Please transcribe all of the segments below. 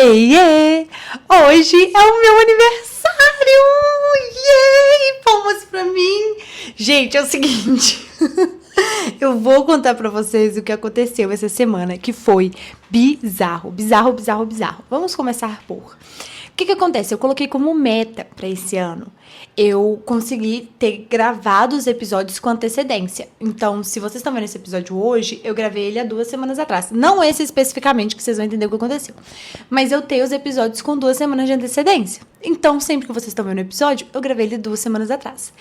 Iê! Hoje é o meu aniversário! Iê! Palmas pra mim! Gente, é o seguinte... Eu vou contar pra vocês o que aconteceu essa semana, que foi bizarro. Vamos começar por... O que acontece? Eu coloquei como meta pra esse ano eu consegui ter gravado os episódios com antecedência. Então, se vocês estão vendo esse episódio hoje, eu gravei ele há 2 semanas atrás. Não esse especificamente, que vocês vão entender o que aconteceu. Mas eu tenho os episódios com 2 semanas de antecedência. Então, sempre que vocês estão vendo o episódio, eu gravei ele 2 semanas atrás.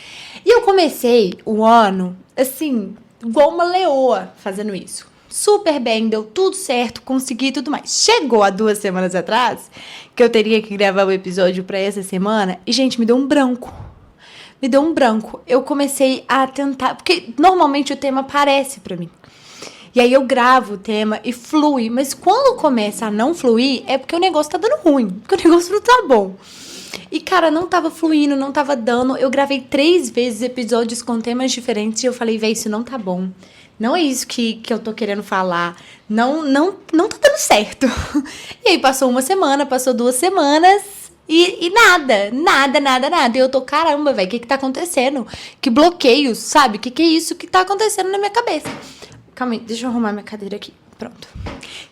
E eu comecei o ano, assim, igual uma leoa fazendo isso. Super bem, deu tudo certo, consegui e tudo mais. Chegou há 2 semanas atrás, que eu teria que gravar o episódio pra essa semana, e, gente, me deu um branco. Eu comecei a tentar, porque normalmente o tema aparece pra mim. E aí eu gravo o tema e flui, mas quando começa a não fluir, é porque o negócio tá dando ruim, porque o negócio não tá bom. E, cara, não tava fluindo, não tava dando. Eu gravei 3 vezes episódios com temas diferentes e eu falei, véi, isso não tá bom. Não é isso que eu tô querendo falar. Não tá dando certo. E aí passou 1 semana, passou 2 semanas e nada. E eu tô, caramba, velho, o que tá acontecendo? Que bloqueio, sabe? O que é isso que tá acontecendo na minha cabeça? Calma aí, deixa eu arrumar minha cadeira aqui. Pronto.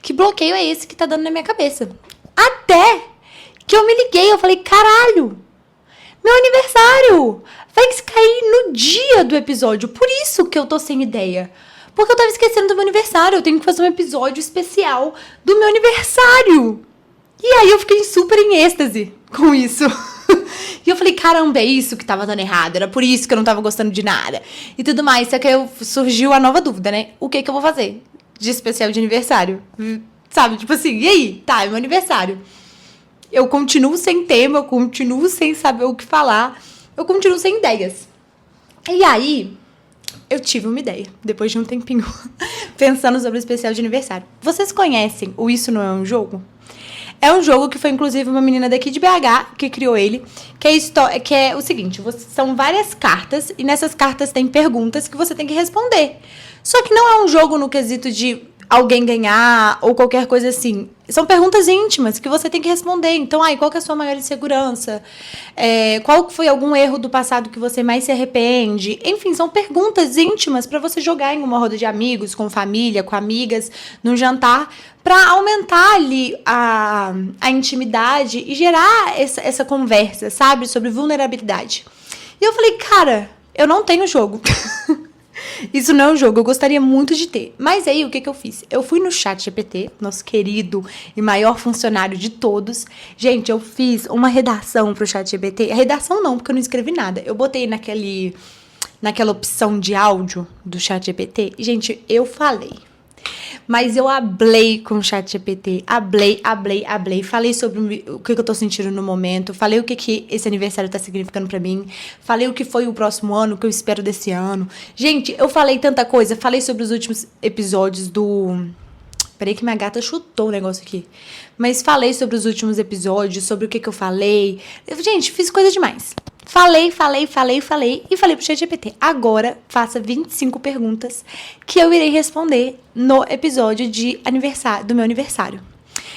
Que bloqueio é esse que tá dando na minha cabeça? Até que eu me liguei, eu falei, caralho, meu aniversário vai cair no dia do episódio. Por isso que eu tô sem ideia. Porque eu tava esquecendo do meu aniversário. Eu tenho que fazer um episódio especial do meu aniversário. E aí eu fiquei super em êxtase com isso. E eu falei, caramba, é isso que tava dando errado. Era por isso que eu não tava gostando de nada. E tudo mais. Só que aí surgiu a nova dúvida, né? O que eu vou fazer de especial de aniversário? Sabe? Tipo assim, e aí? Tá, é meu aniversário. Eu continuo sem tema, eu continuo sem saber o que falar. Eu continuo sem ideias. E aí... eu tive uma ideia, depois de um tempinho, pensando sobre o especial de aniversário. Vocês conhecem o Isso Não É Um Jogo? É um jogo que foi, inclusive, uma menina daqui de BH que criou ele, que é o seguinte, são várias cartas, e nessas cartas tem perguntas que você tem que responder. Só que não é um jogo no quesito de alguém ganhar ou qualquer coisa assim. São perguntas íntimas que você tem que responder. Então, qual que é a sua maior insegurança? Qual foi algum erro do passado que você mais se arrepende? Enfim, são perguntas íntimas para você jogar em uma roda de amigos, com família, com amigas, num jantar, para aumentar ali a intimidade e gerar essa conversa, sabe? Sobre vulnerabilidade. E eu falei, cara, eu não tenho jogo. Isso não é um jogo, eu gostaria muito de ter. Mas aí, o que eu fiz? Eu fui no ChatGPT, nosso querido e maior funcionário de todos. Gente, eu fiz uma redação pro ChatGPT. Redação não, porque eu não escrevi nada. Eu botei naquela opção de áudio do ChatGPT. E, gente, eu falei. Mas eu hablei com o ChatGPT, hablei. Falei sobre o que eu tô sentindo no momento, falei o que esse aniversário tá significando pra mim, falei o que foi o próximo ano, o que eu espero desse ano. Gente, eu falei tanta coisa, falei sobre os últimos episódios do... Peraí que minha gata chutou o negócio aqui. Mas falei sobre os últimos episódios, sobre o que eu falei. Gente, fiz coisa demais. Falei e falei pro ChatGPT. Agora, faça 25 perguntas que eu irei responder no episódio do meu aniversário.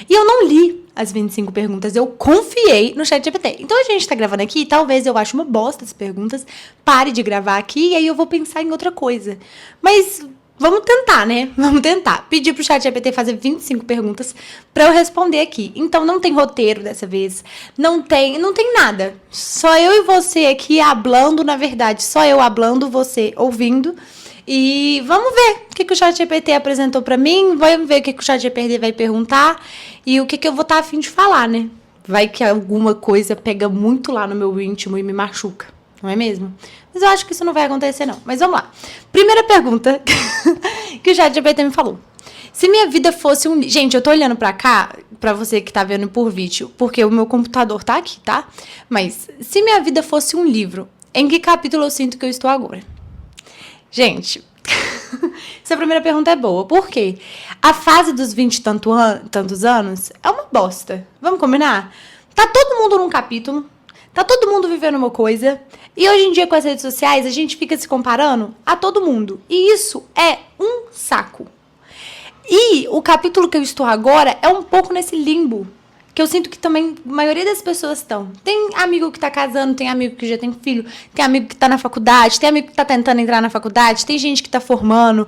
E eu não li as 25 perguntas, eu confiei no ChatGPT. Então, a gente tá gravando aqui, talvez eu ache uma bosta as perguntas, pare de gravar aqui e aí eu vou pensar em outra coisa. Mas... vamos tentar, né? Vamos tentar. Pedi pro ChatGPT fazer 25 perguntas pra eu responder aqui. Então, não tem roteiro dessa vez. Não tem nada. Só eu e você aqui hablando, na verdade. Só eu hablando, você ouvindo. E vamos ver o que o ChatGPT apresentou pra mim. Vamos ver o que o ChatGPT vai perguntar. E o que eu vou estar a fim de falar, né? Vai que alguma coisa pega muito lá no meu íntimo e me machuca. Não é mesmo? Mas eu acho que isso não vai acontecer, não. Mas vamos lá. Primeira pergunta que o ChatGPT me falou. Se minha vida fosse um... Gente, eu tô olhando pra cá, pra você que tá vendo por vídeo, porque o meu computador tá aqui, tá? Mas, se minha vida fosse um livro, em que capítulo eu sinto que eu estou agora? Gente, essa primeira pergunta é boa. Por quê? A fase dos 20 e tantos anos é uma bosta. Vamos combinar? Tá todo mundo num capítulo... tá todo mundo vivendo uma coisa. E hoje em dia, com as redes sociais, a gente fica se comparando a todo mundo. E isso é um saco. E o capítulo que eu estou agora é um pouco nesse limbo. que eu sinto que também a maioria das pessoas estão. Tem amigo que tá casando, tem amigo que já tem filho, tem amigo que tá na faculdade, tem amigo que tá tentando entrar na faculdade, tem gente que tá formando.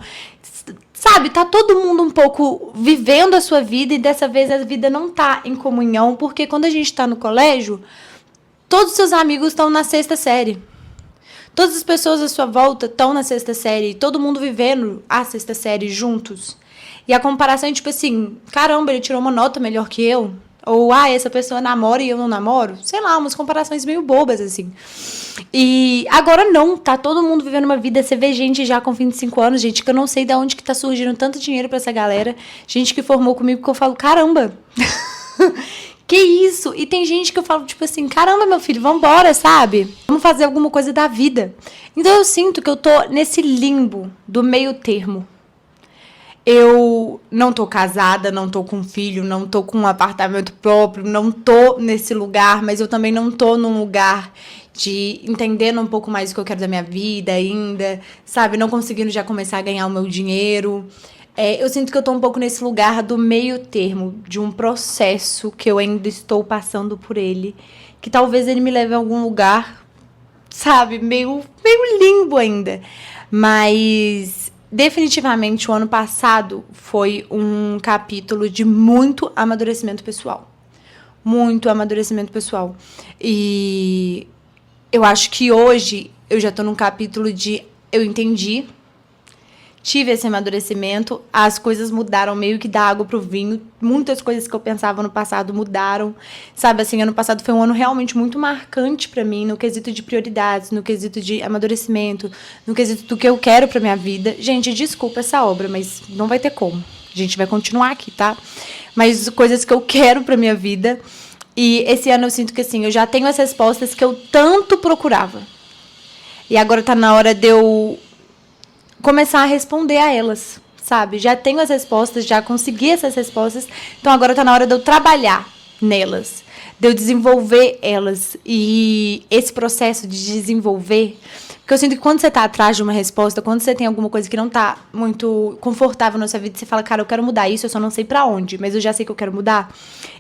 Sabe, tá todo mundo um pouco vivendo a sua vida e dessa vez a vida não tá em comunhão, porque quando a gente tá no colégio, todos os seus amigos estão na 6ª série. Todas as pessoas à sua volta estão na 6ª série, todo mundo vivendo a 6ª série juntos. E a comparação é tipo assim, caramba, ele tirou uma nota melhor que eu. Ou, essa pessoa namora e eu não namoro. Sei lá, umas comparações meio bobas, assim. E agora não, tá todo mundo vivendo uma vida. Você vê gente já com 25 anos, gente que eu não sei de onde que tá surgindo tanto dinheiro pra essa galera. Gente que formou comigo que eu falo, caramba, que isso? E tem gente que eu falo, tipo assim, caramba, meu filho, vambora, sabe? Vamos fazer alguma coisa da vida. Então eu sinto que eu tô nesse limbo do meio termo. Eu não tô casada, não tô com filho, não tô com um apartamento próprio, não tô nesse lugar, mas eu também não tô num lugar de entendendo um pouco mais o que eu quero da minha vida ainda, sabe? Não conseguindo já começar a ganhar o meu dinheiro. Eu sinto que eu tô um pouco nesse lugar do meio termo, de um processo que eu ainda estou passando por ele, que talvez ele me leve a algum lugar, sabe? Meio limbo ainda. Mas definitivamente, o ano passado foi um capítulo de muito amadurecimento pessoal. Muito amadurecimento pessoal. E eu acho que hoje eu já tô num capítulo de eu entendi, tive esse amadurecimento, as coisas mudaram meio que da água pro vinho, muitas coisas que eu pensava no passado mudaram, sabe, assim, ano passado foi um ano realmente muito marcante pra mim, no quesito de prioridades, no quesito de amadurecimento, no quesito do que eu quero pra minha vida. Gente, desculpa essa obra, mas não vai ter como, a gente vai continuar aqui, tá? Mas coisas que eu quero pra minha vida, e esse ano eu sinto que, assim, eu já tenho as respostas que eu tanto procurava, e agora tá na hora de eu começar a responder a elas, sabe? Já tenho as respostas, já consegui essas respostas, então agora tá na hora de eu trabalhar nelas, de eu desenvolver elas. E esse processo de desenvolver, porque eu sinto que quando você tá atrás de uma resposta, quando você tem alguma coisa que não tá muito confortável na sua vida, você fala, cara, eu quero mudar isso, eu só não sei pra onde, mas eu já sei que eu quero mudar.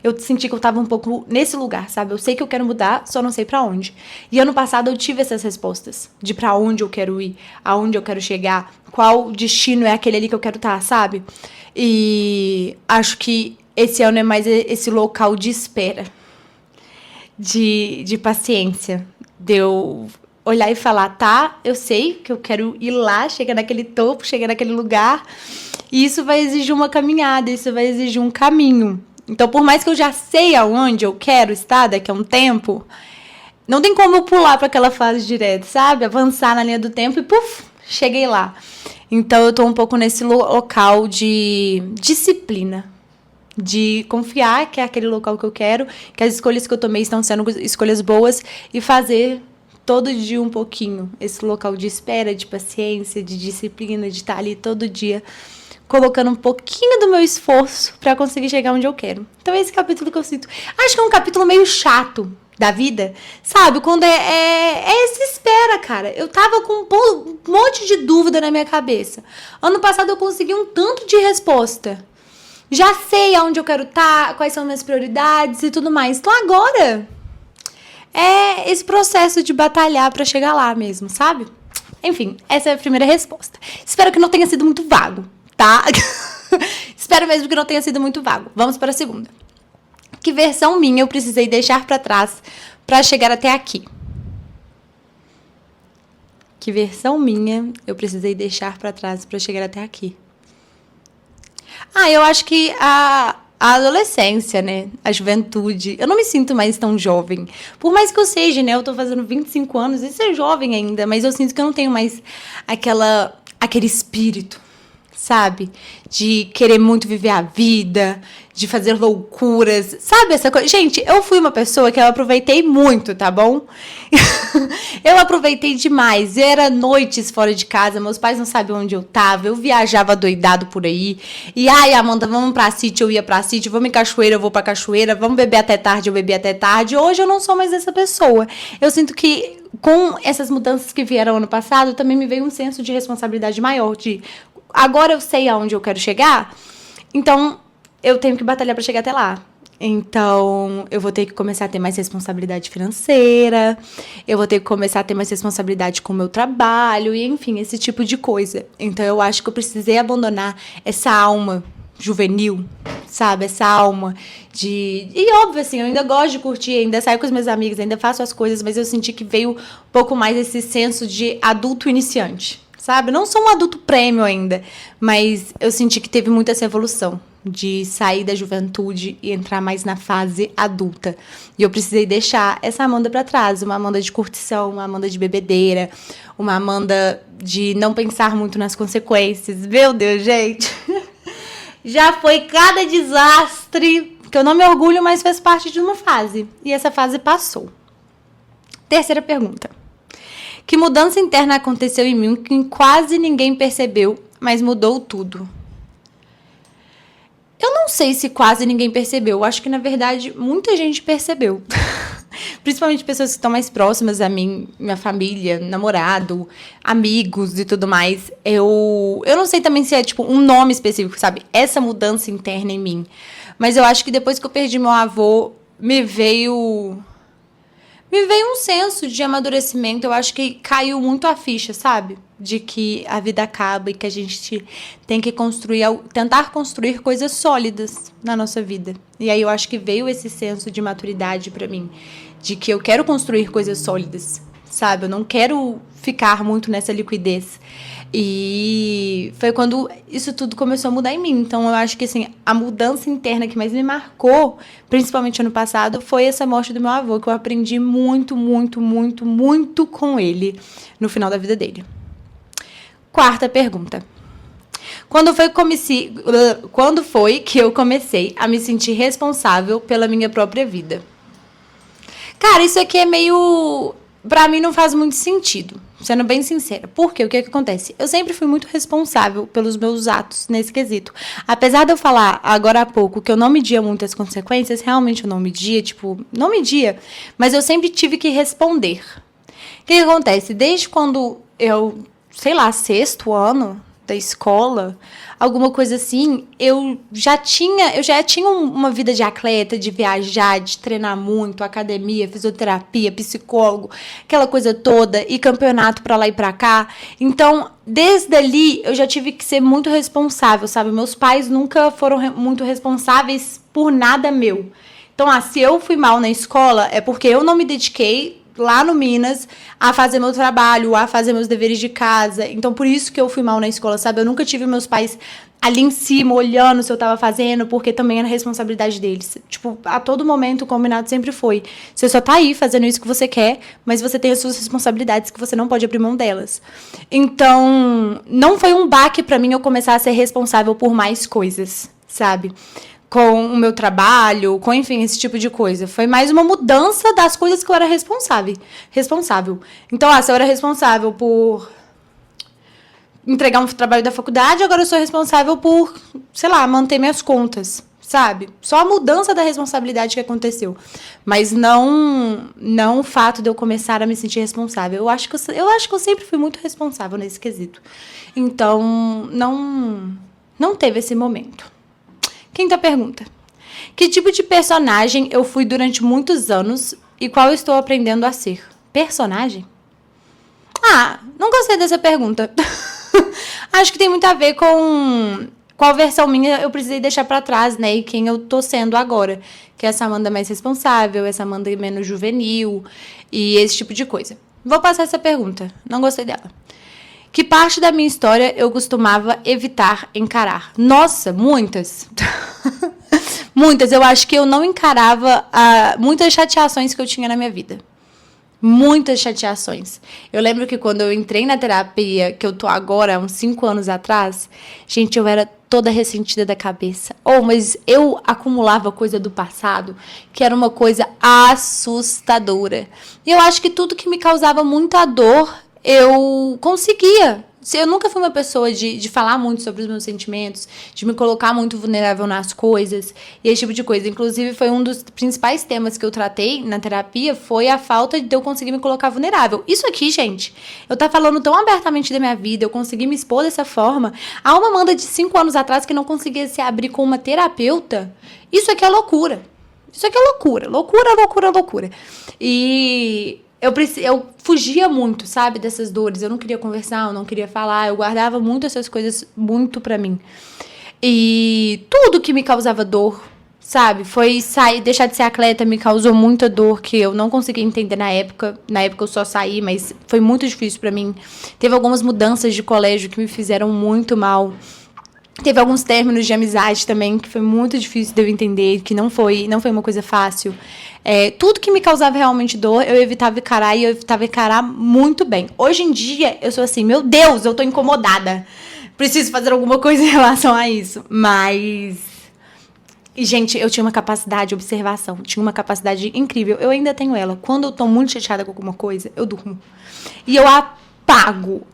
Eu senti que eu tava um pouco nesse lugar, sabe? Eu sei que eu quero mudar, só não sei pra onde. E ano passado eu tive essas respostas de pra onde eu quero ir, aonde eu quero chegar, qual destino é aquele ali que eu quero estar, sabe? E acho que esse ano é mais esse local de espera, de paciência, de eu olhar e falar, tá, eu sei que eu quero ir lá, chegar naquele topo, chegar naquele lugar, e isso vai exigir uma caminhada, isso vai exigir um caminho. Então, por mais que eu já sei aonde eu quero estar daqui a um tempo, não tem como eu pular para aquela fase direto, sabe? Avançar na linha do tempo e, puf, cheguei lá. Então, eu tô um pouco nesse local de disciplina, de confiar que é aquele local que eu quero, que as escolhas que eu tomei estão sendo escolhas boas e fazer todo dia um pouquinho esse local de espera, de paciência, de disciplina, de estar ali todo dia colocando um pouquinho do meu esforço para conseguir chegar onde eu quero. Então, esse capítulo que eu sinto, acho que é um capítulo meio chato da vida, sabe? Quando essa espera, cara. Eu tava com um monte de dúvida na minha cabeça. Ano passado eu consegui um tanto de resposta. Já sei aonde eu quero estar, quais são minhas prioridades e tudo mais. Então agora é esse processo de batalhar pra chegar lá mesmo, sabe? Enfim, essa é a primeira resposta. Espero que não tenha sido muito vago, tá? Espero mesmo que não tenha sido muito vago. Vamos para a segunda. Que versão minha eu precisei deixar pra trás pra chegar até aqui? Que versão minha eu precisei deixar pra trás pra chegar até aqui? Eu acho que a adolescência, né? A juventude. Eu não me sinto mais tão jovem. Por mais que eu seja, né? Eu tô fazendo 25 anos e ser jovem ainda, mas eu sinto que eu não tenho mais aquele espírito, sabe? De querer muito viver a vida, de fazer loucuras, sabe essa coisa? Gente, eu fui uma pessoa que eu aproveitei muito, tá bom? Eu aproveitei demais. Era noites fora de casa, meus pais não sabiam onde eu tava, eu viajava doidado por aí. E, Amanda, vamos pra sítio, eu ia pra sítio, vamos em cachoeira, eu vou pra cachoeira, vamos beber até tarde, eu bebi até tarde. Hoje eu não sou mais essa pessoa. Eu sinto que com essas mudanças que vieram ano passado, também me veio um senso de responsabilidade maior, de agora eu sei aonde eu quero chegar, então eu tenho que batalhar pra chegar até lá. Então, eu vou ter que começar a ter mais responsabilidade financeira, eu vou ter que começar a ter mais responsabilidade com o meu trabalho, e enfim, esse tipo de coisa. Então, eu acho que eu precisei abandonar essa alma juvenil, sabe? Essa alma de... E óbvio, assim, eu ainda gosto de curtir, ainda saio com os meus amigos, ainda faço as coisas, mas eu senti que veio um pouco mais esse senso de adulto iniciante, sabe? Não sou um adulto prêmio ainda, mas eu senti que teve muita essa evolução de sair da juventude e entrar mais na fase adulta. E eu precisei deixar essa Amanda pra trás, uma Amanda de curtição, uma Amanda de bebedeira, uma Amanda de não pensar muito nas consequências. Meu Deus, gente! Já foi cada desastre, que eu não me orgulho, mas fez parte de uma fase. E essa fase passou. Terceira pergunta. Que mudança interna aconteceu em mim que quase ninguém percebeu, mas mudou tudo? Eu não sei se quase ninguém percebeu. Eu acho que, na verdade, muita gente percebeu. Principalmente pessoas que estão mais próximas a mim, minha família, namorado, amigos e tudo mais. Eu não sei também se é, tipo, um nome específico, sabe? Essa mudança interna em mim. Mas eu acho que depois que eu perdi meu avô, me veio um senso de amadurecimento. Eu acho que caiu muito a ficha, sabe? De que a vida acaba e que a gente tem que tentar construir coisas sólidas na nossa vida. E aí eu acho que veio esse senso de maturidade pra mim, de que eu quero construir coisas sólidas, sabe? Eu não quero ficar muito nessa liquidez. E foi quando isso tudo começou a mudar em mim. Então eu acho que assim, a mudança interna que mais me marcou, principalmente ano passado, foi essa morte do meu avô, que eu aprendi muito, muito, muito, muito com ele no final da vida dele. Quarta pergunta. Quando foi que eu comecei a me sentir responsável pela minha própria vida? Cara, isso aqui é meio... Pra mim não faz muito sentido, sendo bem sincera. Por quê? O que acontece? Eu sempre fui muito responsável pelos meus atos nesse quesito. Apesar de eu falar agora há pouco que eu não media muitas consequências, realmente eu não media, mas eu sempre tive que responder. O que acontece? Desde quando eu, sei lá, sexto ano da escola, alguma coisa assim, eu já tinha uma vida de atleta, de viajar, de treinar muito, academia, fisioterapia, psicólogo, aquela coisa toda, e campeonato pra lá e pra cá. Então, desde ali, eu já tive que ser muito responsável, sabe? Meus pais nunca foram muito responsáveis por nada meu. Então, se eu fui mal na escola, é porque eu não me dediquei lá no Minas a fazer meu trabalho, a fazer meus deveres de casa. Então, por isso que eu fui mal na escola, sabe? Eu nunca tive meus pais ali em cima, olhando se eu tava fazendo, porque também era responsabilidade deles. Tipo, a todo momento o combinado sempre foi: você só tá aí fazendo isso que você quer, mas você tem as suas responsabilidades que você não pode abrir mão delas. Então, não foi um baque pra mim eu começar a ser responsável por mais coisas, sabe? Com o meu trabalho, com, enfim, esse tipo de coisa. Foi mais uma mudança das coisas que eu era responsável. Então, se eu era responsável por entregar um trabalho da faculdade, agora eu sou responsável por, sei lá, manter minhas contas, sabe? Só a mudança da responsabilidade que aconteceu. Mas não o fato de eu começar a me sentir responsável. Eu acho que eu sempre fui muito responsável nesse quesito. Então, não teve esse momento. Quinta pergunta. Que tipo de personagem eu fui durante muitos anos e qual eu estou aprendendo a ser? Personagem? Não gostei dessa pergunta. Acho que tem muito a ver com qual versão minha eu precisei deixar pra trás, né? E quem eu tô sendo agora. Que é essa Amanda mais responsável, essa Amanda menos juvenil e esse tipo de coisa. Vou passar essa pergunta. Não gostei dela. Que parte da minha história eu costumava evitar encarar? Nossa, muitas. Muitas. Eu acho que eu não encarava muitas chateações que eu tinha na minha vida. Muitas chateações. Eu lembro que quando eu entrei na terapia, que eu tô agora, há uns 5 anos atrás, gente, eu era toda ressentida da cabeça. Mas eu acumulava coisa do passado, que era uma coisa assustadora. E eu acho que tudo que me causava muita dor, eu conseguia. Eu nunca fui uma pessoa de falar muito sobre os meus sentimentos, de me colocar muito vulnerável nas coisas e esse tipo de coisa. Inclusive, foi um dos principais temas que eu tratei na terapia, foi a falta de eu conseguir me colocar vulnerável. Isso aqui, gente, eu tava falando tão abertamente da minha vida, eu consegui me expor dessa forma. Há uma Amanda de 5 anos atrás que não conseguia se abrir com uma terapeuta. Isso aqui é loucura. Isso aqui é loucura, loucura, loucura, loucura. E eu fugia muito, sabe, dessas dores. Eu não queria conversar, eu não queria falar. Eu guardava muito essas coisas muito pra mim. E tudo que me causava dor, sabe, deixar de ser atleta me causou muita dor que eu não conseguia entender na época. Na época eu só saí, mas foi muito difícil pra mim. Teve algumas mudanças de colégio que me fizeram muito mal. Teve alguns términos de amizade também, que foi muito difícil de eu entender, que não foi uma coisa fácil. Tudo que me causava realmente dor, eu evitava encarar e eu evitava encarar muito bem. Hoje em dia, eu sou assim, meu Deus, eu tô incomodada. Preciso fazer alguma coisa em relação a isso. Mas... E, gente, eu tinha uma capacidade de observação, tinha uma capacidade incrível. Eu ainda tenho ela. Quando eu tô muito chateada com alguma coisa, eu durmo. E eu apago.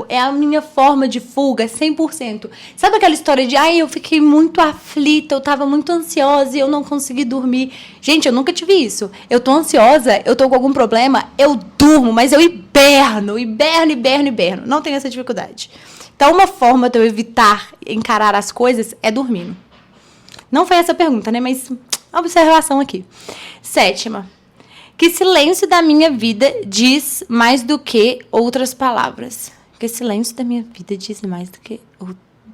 É a minha forma de fuga, 100%. Sabe aquela história de, eu fiquei muito aflita, eu tava muito ansiosa e eu não consegui dormir. Gente, eu nunca tive isso. Eu tô ansiosa, eu tô com algum problema, eu durmo, mas eu hiberno. Não tenho essa dificuldade. Então, uma forma de eu evitar encarar as coisas é dormindo. Não foi essa a pergunta, né? Mas observação aqui. 7ª. Que silêncio da minha vida diz mais do que outras palavras? Que silêncio da minha vida diz mais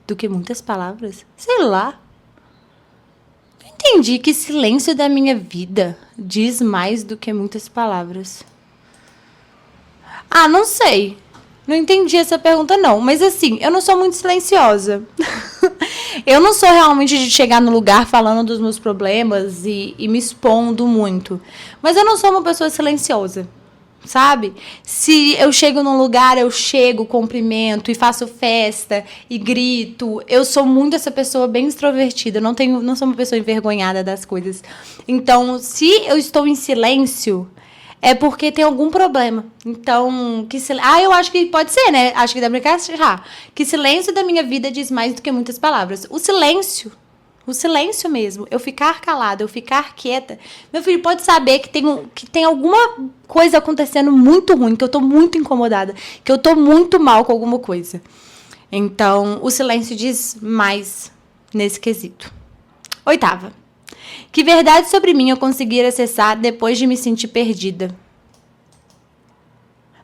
do que muitas palavras? Sei lá. Não entendi. Que silêncio da minha vida diz mais do que muitas palavras. Não sei. Não entendi essa pergunta, não. Mas, assim, eu não sou muito silenciosa. Eu não sou realmente de chegar no lugar falando dos meus problemas e me expondo muito. Mas eu não sou uma pessoa silenciosa, sabe? Se eu chego num lugar, eu chego, cumprimento e faço festa e grito. Eu sou muito essa pessoa bem extrovertida. Eu não sou uma pessoa envergonhada das coisas. Então, se eu estou em silêncio... é porque tem algum problema. Então, eu acho que pode ser, né? Acho que dá pra encaixar. Que silêncio da minha vida diz mais do que muitas palavras. O silêncio mesmo, eu ficar calada, eu ficar quieta, meu filho pode saber que tem alguma coisa acontecendo muito ruim, que eu tô muito incomodada, que eu tô muito mal com alguma coisa. Então, o silêncio diz mais nesse quesito. 8ª. Que verdade sobre mim eu conseguir acessar depois de me sentir perdida?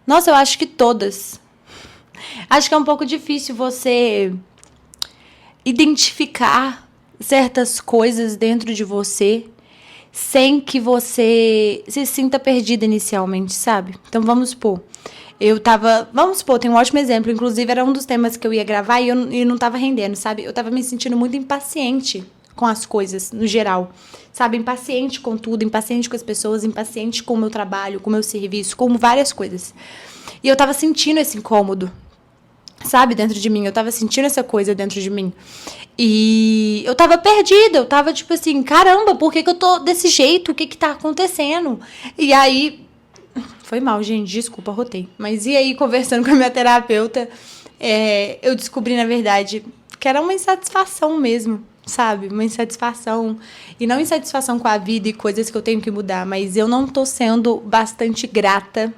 Nossa, eu acho que todas. Acho que é um pouco difícil você identificar certas coisas dentro de você sem que você se sinta perdida inicialmente, sabe? Então, vamos supor. Tem um ótimo exemplo. Inclusive, era um dos temas que eu ia gravar e não tava rendendo, sabe? Eu tava me sentindo muito impaciente com as coisas, no geral. Sabe? Impaciente com tudo, impaciente com as pessoas, impaciente com o meu trabalho, com o meu serviço, com várias coisas. E eu tava sentindo esse incômodo, sabe? Dentro de mim. Eu tava sentindo essa coisa dentro de mim. E eu tava perdida. Eu tava tipo assim, caramba, por que eu tô desse jeito? O que tá acontecendo? E aí... Foi mal, gente. Desculpa, rotei. Mas e aí, conversando com a minha terapeuta, eu descobri, na verdade, que era uma insatisfação mesmo, sabe? Uma insatisfação. E não insatisfação com a vida e coisas que eu tenho que mudar, mas eu não tô sendo bastante grata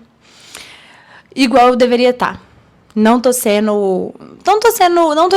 igual eu deveria estar. Não tô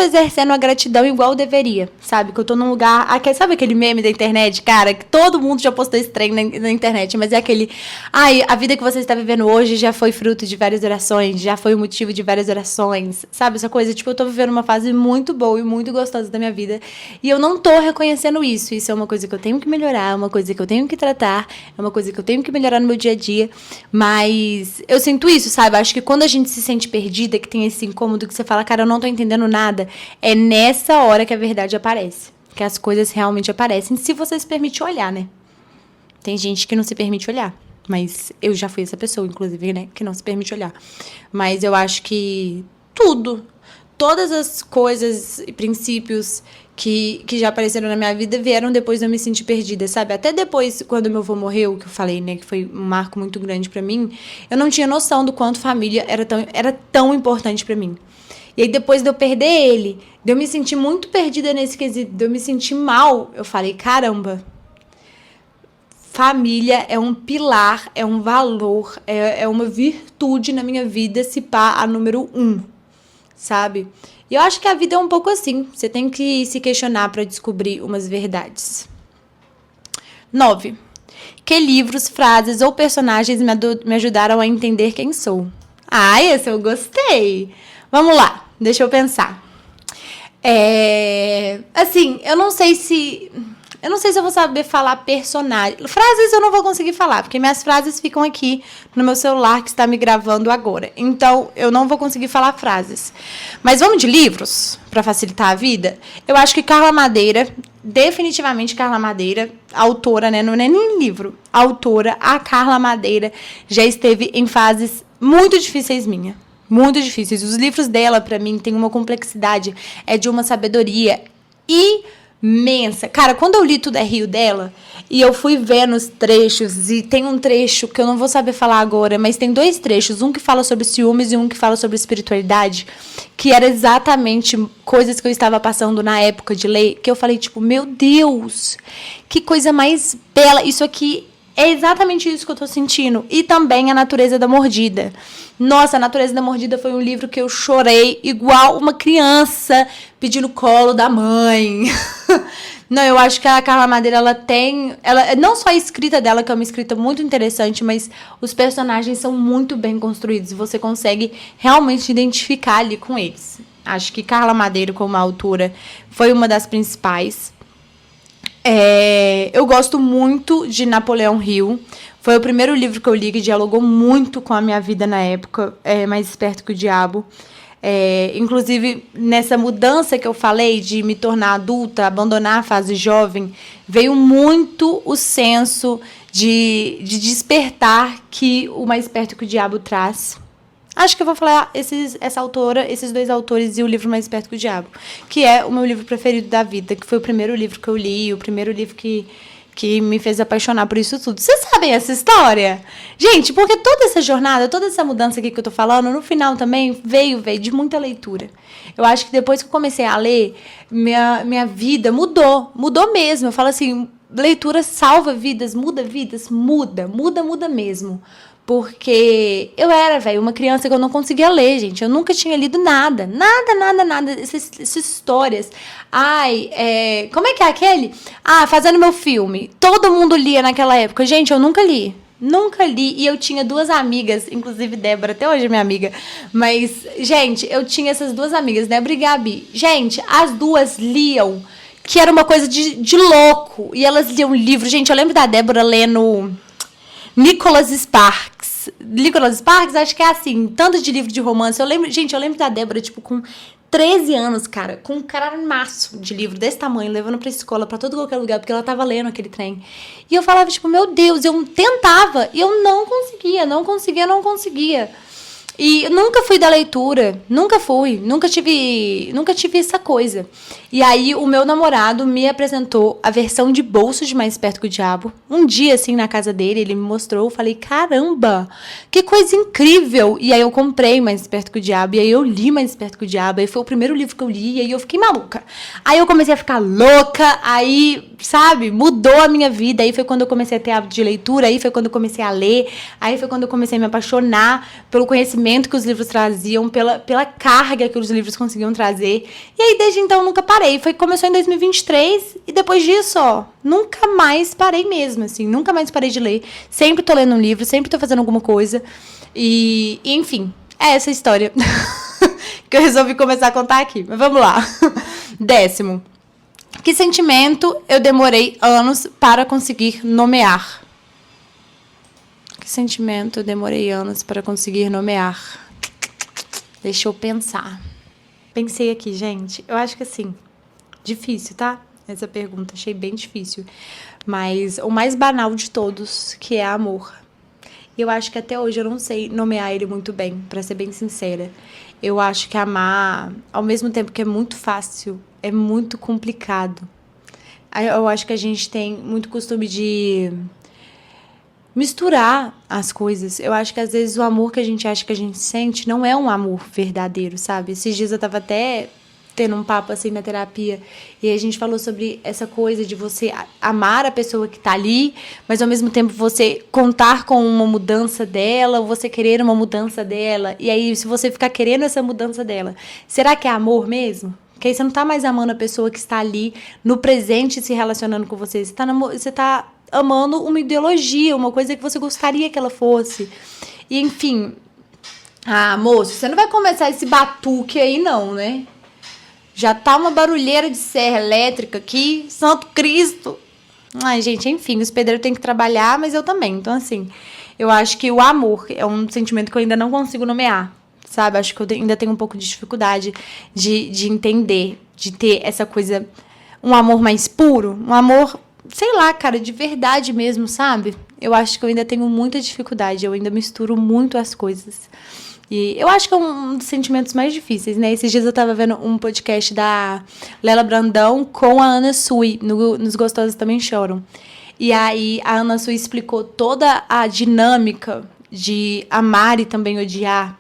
exercendo a gratidão igual eu deveria, sabe? Que eu tô num lugar... Sabe aquele meme da internet, cara? Que todo mundo já postou esse trem na internet, mas é aquele... a vida que você está vivendo hoje já foi fruto de várias orações, já foi o motivo de várias orações, sabe? Essa coisa, tipo, eu tô vivendo uma fase muito boa e muito gostosa da minha vida e eu não tô reconhecendo isso. Isso é uma coisa que eu tenho que melhorar, é uma coisa que eu tenho que tratar, é uma coisa que eu tenho que melhorar no meu dia a dia, mas eu sinto isso, sabe? Acho que quando a gente se sente perdida, que tem esse incômodo que você fala, cara, eu não tô entendendo nada, é nessa hora que a verdade aparece, que as coisas realmente aparecem, se você se permite olhar, né? Tem gente que não se permite olhar, mas eu já fui essa pessoa, inclusive, né, que não se permite olhar. Mas eu acho que todas as coisas e princípios que já apareceram na minha vida vieram depois de eu me sentir perdida, sabe? Até depois, quando meu avô morreu, que eu falei, né, que foi um marco muito grande pra mim, eu não tinha noção do quanto família era tão importante pra mim. E aí, depois de eu perder ele, de eu me sentir muito perdida nesse quesito, de eu me sentir mal, eu falei, caramba, família é um pilar, é um valor, é uma virtude na minha vida, se pá, a número 1, sabe? E eu acho que a vida é um pouco assim. Você tem que se questionar para descobrir umas verdades. 9. Que livros, frases ou personagens me ajudaram a entender quem sou? Ah, esse eu gostei. Vamos lá, deixa eu pensar. Assim, eu não sei se eu vou saber falar personagem. Frases eu não vou conseguir falar, porque minhas frases ficam aqui no meu celular que está me gravando agora. Então, eu não vou conseguir falar frases. Mas vamos de livros, para facilitar a vida? Eu acho que Carla Madeira, definitivamente Carla Madeira, autora, né? Não é nem livro. Autora, a Carla Madeira, já esteve em fases muito difíceis minha. Muito difíceis. Os livros dela, para mim, têm uma complexidade, é de uma sabedoria imensa. Cara, quando eu li Tudo é Rio dela, e eu fui vendo os trechos, e tem um trecho que eu não vou saber falar agora, mas tem 2 trechos, um que fala sobre ciúmes e um que fala sobre espiritualidade, que era exatamente coisas que eu estava passando na época de ler, que eu falei, tipo, meu Deus, que coisa mais bela, isso aqui é exatamente isso que eu tô sentindo. E também A Natureza da Mordida. Nossa, A Natureza da Mordida foi um livro que eu chorei igual uma criança pedindo colo da mãe. Não, eu acho que a Carla Madeira, ela não só a escrita dela, que é uma escrita muito interessante, mas os personagens são muito bem construídos. Você consegue realmente identificar ali com eles. Acho que Carla Madeira, como autora, foi uma das principais. Eu gosto muito de Napoleão Hill. Foi o primeiro livro que eu li que dialogou muito com a minha vida na época, Mais Esperto que o Diabo. Inclusive, nessa mudança que eu falei de me tornar adulta, abandonar a fase jovem, veio muito o senso de despertar que o Mais Esperto que o Diabo traz. Acho que eu vou falar essa autora, esses 2 autores e o livro Mais Esperto que o Diabo, que é o meu livro preferido da vida, que foi o primeiro livro que eu li, o primeiro livro que me fez apaixonar por isso tudo. Vocês sabem essa história? Gente, porque toda essa jornada, toda essa mudança aqui que eu tô falando, no final também veio de muita leitura. Eu acho que depois que eu comecei a ler, minha vida mudou mesmo. Eu falo assim, leitura salva vidas, muda mesmo. Porque eu era, uma criança que eu não conseguia ler, gente. Eu nunca tinha lido nada. Nada. Essas histórias. Como é que é aquele? Fazendo meu filme. Todo mundo lia naquela época. Gente, eu nunca li. E eu tinha 2 amigas, inclusive Débora, até hoje é minha amiga. Mas, gente, eu tinha essas 2 amigas, Débora e Gabi. Gente, as 2 liam, que era uma coisa de louco. E elas liam livro. Gente, eu lembro da Débora lendo Nicholas Sparks, acho que é assim, tanto de livro de romance. Eu lembro da Débora, tipo, com 13 anos, cara, com um caramaço de livro desse tamanho, levando pra escola, pra todo qualquer lugar, porque ela tava lendo aquele trem. E eu falava, tipo, meu Deus, eu tentava, e eu não conseguia. E nunca fui da leitura, nunca tive essa coisa. E aí o meu namorado me apresentou a versão de bolso de Mais Esperto que o Diabo. Um dia, assim, na casa dele, ele me mostrou, eu falei, caramba, que coisa incrível. E aí eu comprei Mais Esperto que o Diabo, e aí eu li Mais Esperto que o Diabo, aí foi o primeiro livro que eu li, e aí eu fiquei maluca. Aí eu comecei a ficar louca, aí, sabe, mudou a minha vida. Aí foi quando eu comecei a ter hábito de leitura, aí foi quando eu comecei a ler, aí foi quando eu comecei a me apaixonar pelo conhecimento que os livros traziam, pela carga que os livros conseguiam trazer. E aí, desde então, nunca parei. Começou em 2023 e depois disso, nunca mais parei mesmo, assim. Nunca mais parei de ler. Sempre tô lendo um livro, sempre tô fazendo alguma coisa. E enfim, é essa a história que eu resolvi começar a contar aqui. Mas vamos lá. 10º. Que sentimento eu demorei anos para conseguir nomear? Que sentimento eu demorei anos para conseguir nomear? Deixa eu pensar. Pensei aqui, gente. Eu acho que assim, difícil, tá? Essa pergunta, achei bem difícil. Mas o mais banal de todos, que é amor. Eu acho que até hoje eu não sei nomear ele muito bem, pra ser bem sincera. Eu acho que amar, ao mesmo tempo que é muito fácil, é muito complicado. Eu acho que a gente tem muito costume de misturar as coisas. Eu acho que às vezes o amor que a gente acha que a gente sente não é um amor verdadeiro, sabe? Esses dias eu tava até tendo um papo assim na terapia e a gente falou sobre essa coisa de você amar a pessoa que tá ali, mas ao mesmo tempo você contar com uma mudança dela, ou você querer uma mudança dela, e aí se você ficar querendo essa mudança dela, será que é amor mesmo? Porque aí você não tá mais amando a pessoa que está ali no presente se relacionando com você, você tá amando uma ideologia, uma coisa que você gostaria que ela fosse. E, enfim... Ah, moço, você não vai começar esse batuque aí não, né? Já tá uma barulheira de serra elétrica aqui, Santo Cristo. Ai, gente, enfim, os pedreiros têm que trabalhar, mas eu também. Então, assim, eu acho que o amor é um sentimento que eu ainda não consigo nomear, sabe? Acho que eu ainda tenho um pouco de dificuldade de entender, de ter essa coisa, um amor mais puro, um amor, sei lá, cara, de verdade mesmo, sabe? Eu acho que eu ainda tenho muita dificuldade, eu ainda misturo muito as coisas. E eu acho que é um dos sentimentos mais difíceis, né? Esses dias eu tava vendo um podcast da Lela Brandão com a Ana Sui, nos Gostosos Também Choram. E aí a Ana Sui explicou toda a dinâmica de amar e também odiar.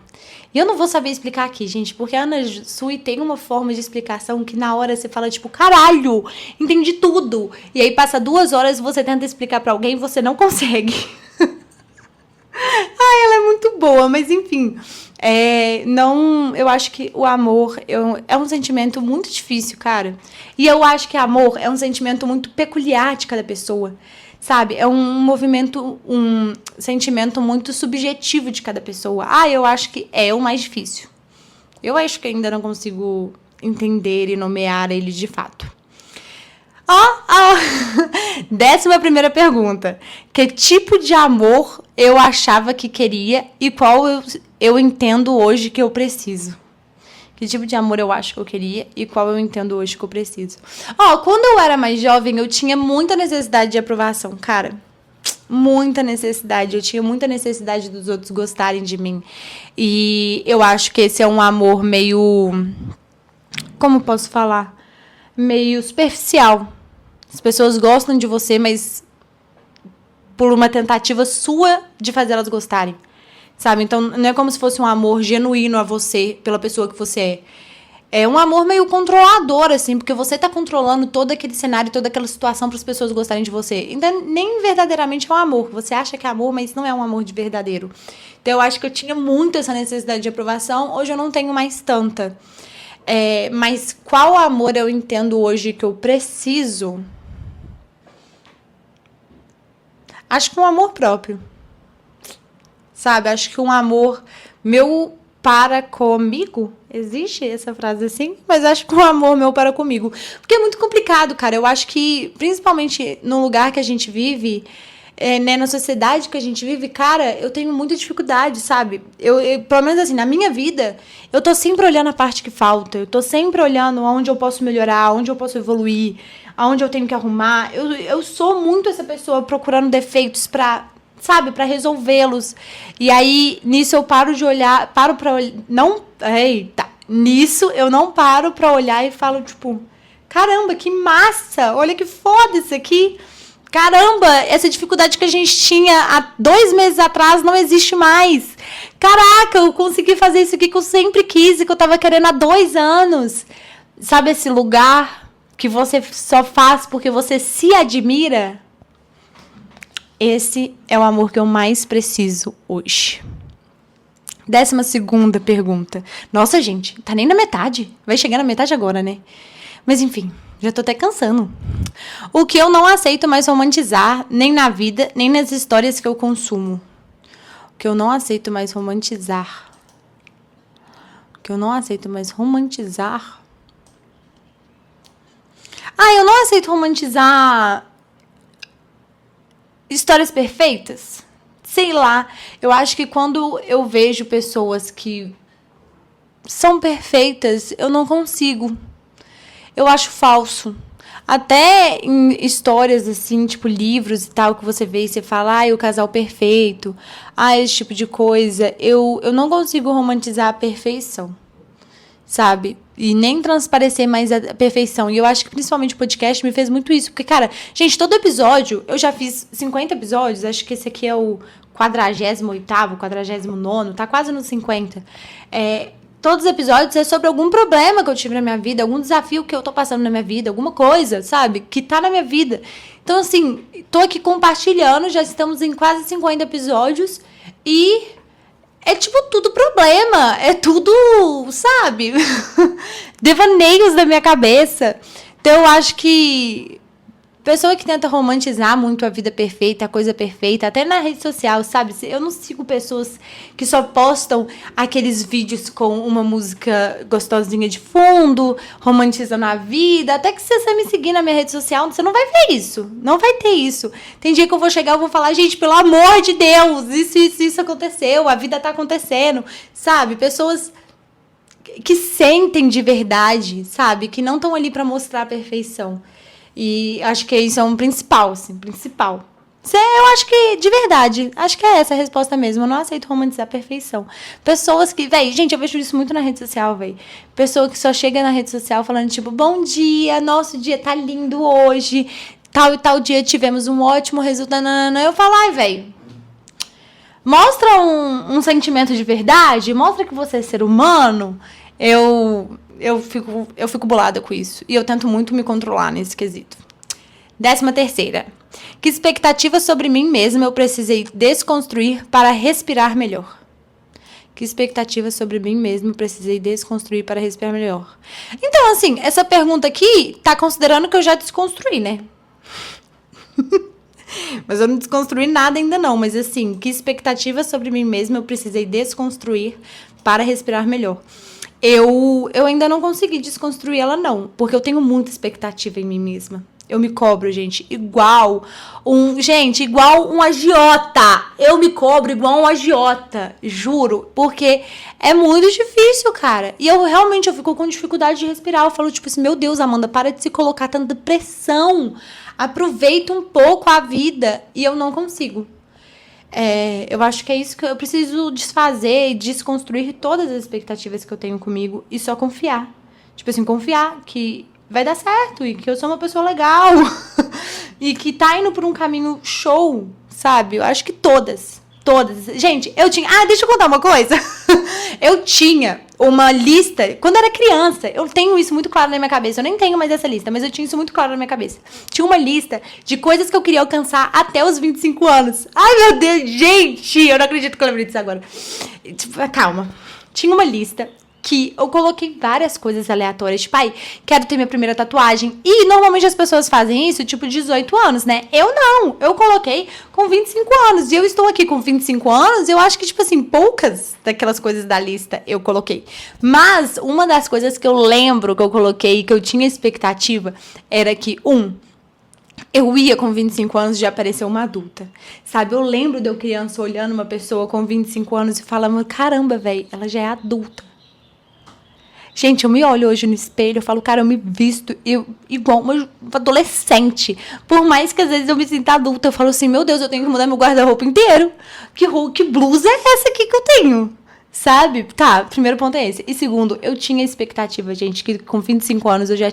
E eu não vou saber explicar aqui, gente, porque a Ana Sui tem uma forma de explicação que na hora você fala, tipo, caralho, entendi tudo. E aí passa 2 horas e você tenta explicar pra alguém e você não consegue. Ai, ela é muito boa, mas enfim, eu acho que o amor é um sentimento muito difícil, cara. E eu acho que amor é um sentimento muito peculiar de cada pessoa, sabe? É um sentimento muito subjetivo de cada pessoa. Ah, eu acho que é o mais difícil. Eu acho que ainda não consigo entender e nomear ele de fato. 11ª pergunta. Que tipo de amor eu achava que queria e qual eu entendo hoje que eu preciso? Que tipo de amor eu acho que eu queria e qual eu entendo hoje que eu preciso? Quando eu era mais jovem, eu tinha muita necessidade de aprovação, cara. Muita necessidade. Eu tinha muita necessidade dos outros gostarem de mim. E eu acho que esse é um amor meio... Como posso falar? Meio superficial. As pessoas gostam de você, mas por uma tentativa sua de fazer elas gostarem, sabe? Então, não é como se fosse um amor genuíno a você, pela pessoa que você é. É um amor meio controlador, assim, porque você tá controlando todo aquele cenário, toda aquela situação para as pessoas gostarem de você. Então, nem verdadeiramente é um amor. Você acha que é amor, mas não é um amor de verdadeiro. Então, eu acho que eu tinha muito essa necessidade de aprovação. Hoje eu não tenho mais tanta. Mas qual amor eu entendo hoje que eu preciso? Acho que um amor próprio, sabe? Acho que um amor meu para comigo, existe essa frase assim? Mas acho que um amor meu para comigo. Porque é muito complicado, cara. Eu acho que, principalmente no lugar que a gente vive, né, na sociedade que a gente vive, cara, eu tenho muita dificuldade, sabe? Eu, pelo menos assim, na minha vida, eu tô sempre olhando a parte que falta. Eu tô sempre olhando onde eu posso melhorar, onde eu posso evoluir, aonde eu tenho que arrumar. Eu sou muito essa pessoa procurando defeitos pra, sabe, pra resolvê-los. E aí, nisso eu paro de olhar, nisso eu não paro pra olhar e falo, tipo, caramba, que massa, olha que foda isso aqui. Caramba, essa dificuldade que a gente tinha há 2 meses atrás não existe mais. Caraca, eu consegui fazer isso aqui que eu sempre quis e que eu tava querendo há 2 anos. Sabe esse lugar que você só faz porque você se admira? Esse é o amor que eu mais preciso hoje. 12ª pergunta. Nossa, gente, tá nem na metade. Vai chegar na metade agora, né? Mas enfim, já tô até cansando. O que eu não aceito mais romantizar, nem na vida, nem nas histórias que eu consumo. O que eu não aceito mais romantizar. O que eu não aceito mais romantizar. Eu não aceito romantizar histórias perfeitas. Sei lá, eu acho que quando eu vejo pessoas que são perfeitas, eu não consigo. Eu acho falso. Até em histórias, assim, tipo livros e tal, que você vê e você fala, o casal perfeito, esse tipo de coisa. Eu não consigo romantizar a perfeição, sabe? E nem transparecer mais a perfeição. E eu acho que principalmente o podcast me fez muito isso. Porque, cara, gente, todo episódio, eu já fiz 50 episódios, acho que esse aqui é o 48º, 49º, tá quase nos 50. Todos os episódios é sobre algum problema que eu tive na minha vida, algum desafio que eu tô passando na minha vida, alguma coisa, sabe? Que tá na minha vida. Então, assim, tô aqui compartilhando, já estamos em quase 50 episódios e é tipo tudo problema, é tudo, sabe? Devaneios da minha cabeça. Então, eu acho que Pessoa que tenta romantizar muito a vida perfeita, a coisa perfeita, até na rede social, sabe? Eu não sigo pessoas que só postam aqueles vídeos com uma música gostosinha de fundo, romantizando a vida. Até que se você me seguir na minha rede social, você não vai ver isso. Não vai ter isso. Tem dia que eu vou chegar e vou falar, gente, pelo amor de Deus, isso aconteceu, a vida tá acontecendo, sabe? Pessoas que sentem de verdade, sabe? Que não estão ali pra mostrar a perfeição. E acho que isso é um principal, assim, principal. Eu acho que, de verdade, acho que é essa a resposta mesmo. Eu não aceito romantizar a perfeição. Pessoas que, gente, eu vejo isso muito na rede social, Pessoa que só chega na rede social falando, tipo, bom dia, nosso dia tá lindo hoje, tal e tal dia tivemos um ótimo resultado. Eu falo, mostra um sentimento de verdade, mostra que você é ser humano. Eu fico bolada com isso. E eu tento muito me controlar nesse quesito. 13ª. Que expectativas sobre mim mesma eu precisei desconstruir para respirar melhor? Que expectativas sobre mim mesma eu precisei desconstruir para respirar melhor? Então, assim, essa pergunta aqui tá considerando que eu já desconstruí, né? Mas eu não desconstruí nada ainda não. Mas, assim, que expectativas sobre mim mesma eu precisei desconstruir para respirar melhor? Eu ainda não consegui desconstruir ela, não. Porque eu tenho muita expectativa em mim mesma. Eu me cobro, gente, igual um agiota. Eu me cobro igual um agiota, juro. Porque é muito difícil, cara. E eu fico com dificuldade de respirar. Eu falo, tipo assim, meu Deus, Amanda, para de se colocar tanta pressão. Aproveita um pouco a vida. E eu não consigo. Eu acho que é isso que eu preciso desfazer e desconstruir todas as expectativas que eu tenho comigo e só confiar. Tipo assim, confiar que vai dar certo e que eu sou uma pessoa legal e que tá indo por um caminho show, sabe? Eu acho que todas. Gente, eu tinha... deixa eu contar uma coisa. Eu tinha uma lista... Quando eu era criança, eu tenho isso muito claro na minha cabeça. Eu nem tenho mais essa lista, mas eu tinha isso muito claro na minha cabeça. Tinha uma lista de coisas que eu queria alcançar até os 25 anos. Ai, meu Deus, gente! Eu não acredito que eu lembrei disso agora. Calma. Tinha uma lista que eu coloquei várias coisas aleatórias. Tipo, quero ter minha primeira tatuagem. E normalmente as pessoas fazem isso, tipo, 18 anos, né? Eu não. Eu coloquei com 25 anos. E eu estou aqui com 25 anos. Eu acho que, tipo assim, poucas daquelas coisas da lista eu coloquei. Mas uma das coisas que eu lembro que eu coloquei, que eu tinha expectativa, era que, eu ia com 25 anos já parecer uma adulta, sabe? Eu lembro de eu criança olhando uma pessoa com 25 anos e falando, caramba, velho, ela já é adulta. Gente, eu me olho hoje no espelho, eu falo, cara, eu me visto igual uma adolescente. Por mais que às vezes eu me sinta adulta, eu falo assim, meu Deus, eu tenho que mudar meu guarda-roupa inteiro. Que blusa é essa aqui que eu tenho? Sabe? Tá, primeiro ponto é esse. E segundo, eu tinha expectativa, gente, que com 25 anos eu já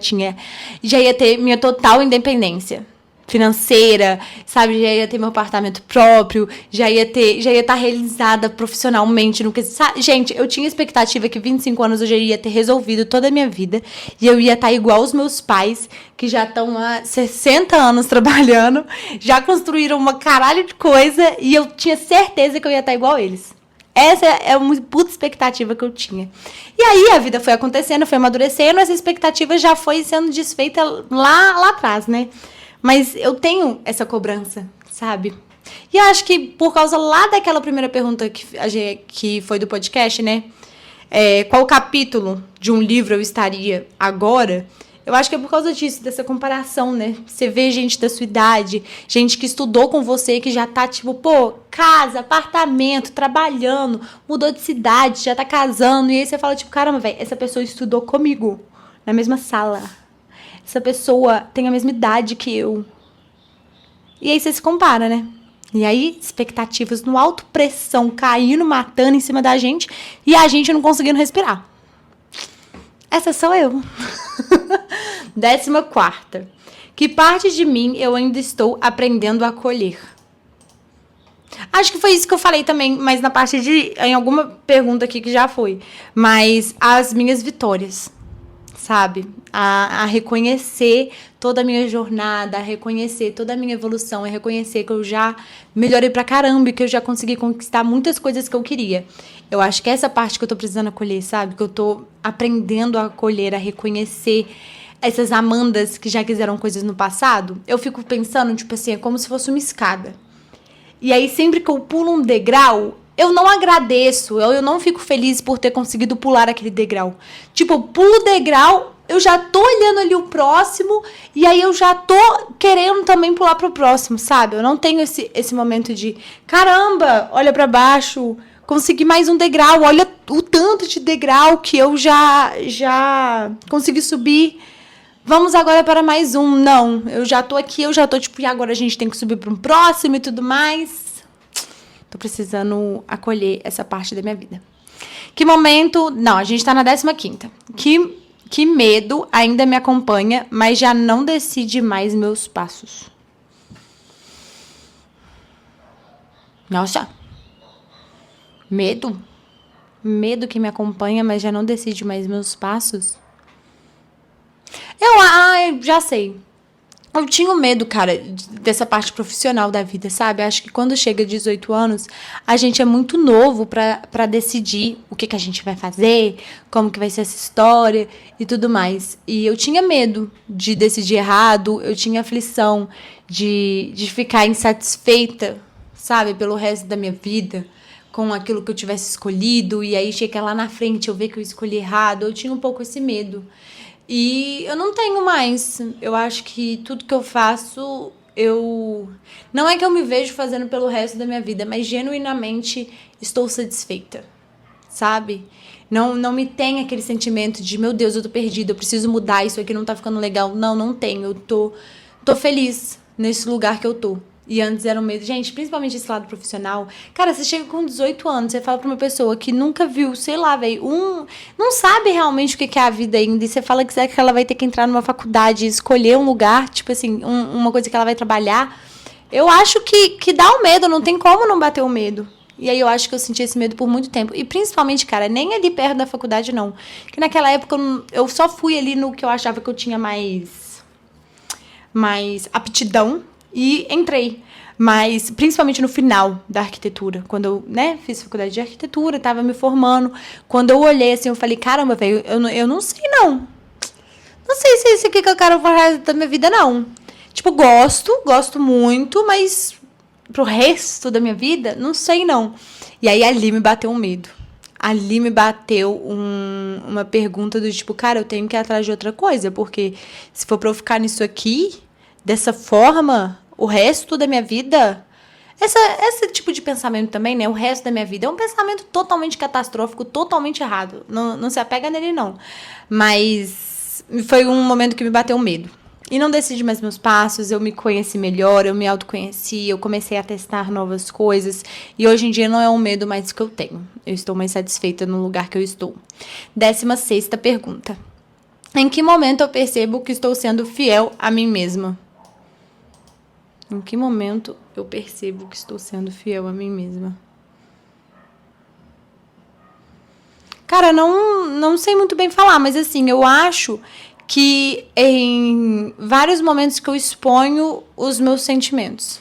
ia ter minha total independência financeira, sabe? Já ia ter meu apartamento próprio, já ia estar realizada profissionalmente. Gente, eu tinha expectativa que 25 anos eu já ia ter resolvido toda a minha vida e eu ia estar igual os meus pais, que já estão há 60 anos trabalhando, já construíram uma caralho de coisa e eu tinha certeza que eu ia estar igual eles. Essa é uma puta expectativa que eu tinha. E aí a vida foi acontecendo, foi amadurecendo, essa expectativa já foi sendo desfeita lá atrás, né? Mas eu tenho essa cobrança, sabe? E eu acho que por causa lá daquela primeira pergunta que foi do podcast, né? Qual capítulo de um livro eu estaria agora? Eu acho que é por causa disso, dessa comparação, né? Você vê gente da sua idade, gente que estudou com você, que já tá tipo, casa, apartamento, trabalhando, mudou de cidade, já tá casando. E aí você fala tipo, caramba, velho, essa pessoa estudou comigo, na mesma sala. Essa pessoa tem a mesma idade que eu. E aí você se compara, né? E aí, expectativas no alto, pressão caindo, matando em cima da gente. E a gente não conseguindo respirar. Essa sou eu. 14ª. Que parte de mim eu ainda estou aprendendo a acolher? Acho que foi isso que eu falei também, mas na parte em alguma pergunta aqui que já foi. Mas as minhas vitórias. Sabe? A reconhecer toda a minha jornada, a reconhecer toda a minha evolução, a reconhecer que eu já melhorei pra caramba e que eu já consegui conquistar muitas coisas que eu queria. Eu acho que é essa parte que eu tô precisando acolher, sabe? Que eu tô aprendendo a acolher, a reconhecer essas Amandas que já quiseram coisas no passado, eu fico pensando, tipo assim, é como se fosse uma escada. E aí, sempre que eu pulo um degrau, eu não agradeço, eu não fico feliz por ter conseguido pular aquele degrau. Tipo, eu pulo o degrau, eu já tô olhando ali o próximo, e aí eu já tô querendo também pular pro próximo, sabe? Eu não tenho esse momento de, caramba, olha pra baixo, consegui mais um degrau, olha o tanto de degrau que eu já consegui subir. Vamos agora para mais um. Não, eu já tô aqui, eu já tô tipo, e agora a gente tem que subir para um próximo e tudo mais. Tô precisando acolher essa parte da minha vida. Que momento... Não, a gente tá na 15ª. Que medo ainda me acompanha, mas já não decide mais meus passos. Nossa. Medo? Medo que me acompanha, mas já não decide mais meus passos? Eu já sei. Eu tinha medo, cara, dessa parte profissional da vida, sabe? Acho que quando chega 18 anos, a gente é muito novo pra decidir o que a gente vai fazer, como que vai ser essa história e tudo mais. E eu tinha medo de decidir errado, eu tinha aflição de ficar insatisfeita, sabe? Pelo resto da minha vida, com aquilo que eu tivesse escolhido. E aí chega lá na frente, eu ver que eu escolhi errado. Eu tinha um pouco esse medo. E eu não tenho mais. Eu acho que tudo que eu faço, não é que eu me vejo fazendo pelo resto da minha vida, mas genuinamente estou satisfeita, sabe? Não me tem aquele sentimento de, meu Deus, eu tô perdida, eu preciso mudar, isso aqui não tá ficando legal. Não tenho. Eu tô feliz nesse lugar que eu tô. E antes era um medo. Gente, principalmente esse lado profissional. Cara, você chega com 18 anos, você fala pra uma pessoa que nunca viu, sei lá, velho, não sabe realmente o que é a vida ainda. E você fala que ela vai ter que entrar numa faculdade e escolher um lugar, tipo assim, uma coisa que ela vai trabalhar. Eu acho que dá o medo, não tem como não bater o medo. E aí eu acho que eu senti esse medo por muito tempo. E principalmente, cara, nem ali perto da faculdade, não. Porque naquela época eu só fui ali no que eu achava que eu tinha mais aptidão. E entrei, mas principalmente no final da arquitetura, quando eu, fiz faculdade de arquitetura, tava me formando, quando eu olhei assim, eu falei, caramba, velho, eu não sei não sei se é isso aqui que eu quero pro resto da minha vida, não. Tipo, gosto muito, mas pro resto da minha vida, não sei não. E aí ali me bateu um medo. Ali me bateu uma pergunta do tipo, cara, eu tenho que ir atrás de outra coisa, porque se for pra eu ficar nisso aqui, dessa forma, o resto da minha vida... Esse tipo de pensamento também, né? O resto da minha vida é um pensamento totalmente catastrófico, totalmente errado. Não se apega nele, não. Mas foi um momento que me bateu medo. E não decidi mais meus passos, eu me conheci melhor, eu me autoconheci, eu comecei a testar novas coisas. E hoje em dia não é um medo mais que eu tenho. Eu estou mais satisfeita no lugar que eu estou. 16ª pergunta. Em que momento eu percebo que estou sendo fiel a mim mesma? Em que momento eu percebo que estou sendo fiel a mim mesma? Cara, não sei muito bem falar, mas assim, eu acho que em vários momentos que eu exponho os meus sentimentos.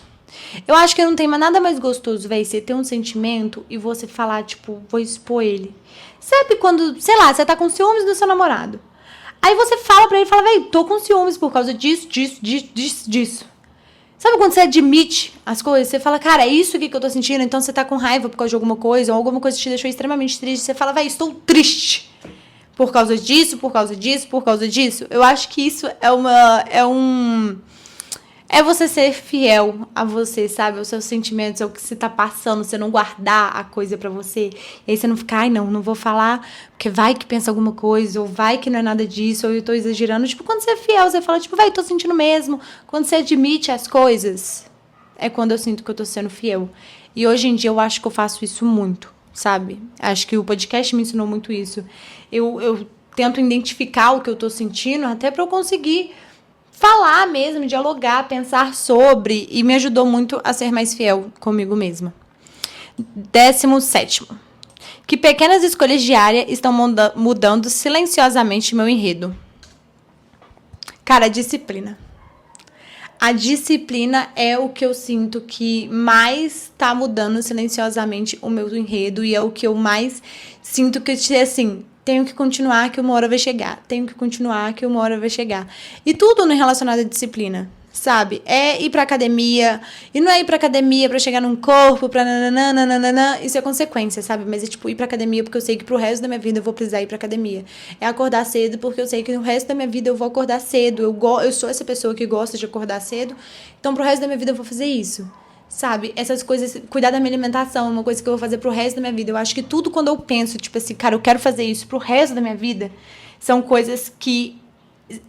Eu acho que não tem nada mais gostoso, véi, você ter um sentimento e você falar, tipo, vou expor ele. Sabe quando, sei lá, você tá com ciúmes do seu namorado. Aí você fala pra ele, fala, véi, tô com ciúmes por causa disso. Sabe quando você admite as coisas? Você fala, cara, é isso aqui que eu tô sentindo, então você tá com raiva por causa de alguma coisa, ou alguma coisa que te deixou extremamente triste. Você fala, véi, estou triste por causa disso. Eu acho que isso é você ser fiel a você, sabe? Os seus sentimentos, é o que você tá passando, você não guardar a coisa pra você. E aí você não fica, não vou falar, porque vai que pensa alguma coisa, ou vai que não é nada disso, ou eu tô exagerando. Tipo, quando você é fiel, você fala, tipo, vai, tô sentindo mesmo. Quando você admite as coisas, é quando eu sinto que eu tô sendo fiel. E hoje em dia eu acho que eu faço isso muito, sabe? Acho que o podcast me ensinou muito isso. Eu tento identificar o que eu tô sentindo, até pra eu conseguir falar mesmo, dialogar, pensar sobre, e me ajudou muito a ser mais fiel comigo mesma. 17º. Que pequenas escolhas diárias estão mudando silenciosamente meu enredo? Cara, a disciplina. A disciplina é o que eu sinto que mais tá mudando silenciosamente o meu enredo, e é o que eu mais sinto que, assim, tenho que continuar que uma hora vai chegar. Tenho que continuar que uma hora vai chegar. E tudo relacionado à disciplina, sabe? É ir pra academia. E não é ir pra academia pra chegar num corpo, pra nananana. Isso é consequência, sabe? Mas é tipo ir pra academia porque eu sei que pro resto da minha vida eu vou precisar ir pra academia. É acordar cedo porque eu sei que no resto da minha vida eu vou acordar cedo. Eu sou essa pessoa que gosta de acordar cedo. Então pro resto da minha vida eu vou fazer isso. Sabe? Essas coisas, cuidar da minha alimentação é uma coisa que eu vou fazer pro resto da minha vida. Eu acho que tudo quando eu penso, tipo assim, cara, eu quero fazer isso pro resto da minha vida, são coisas que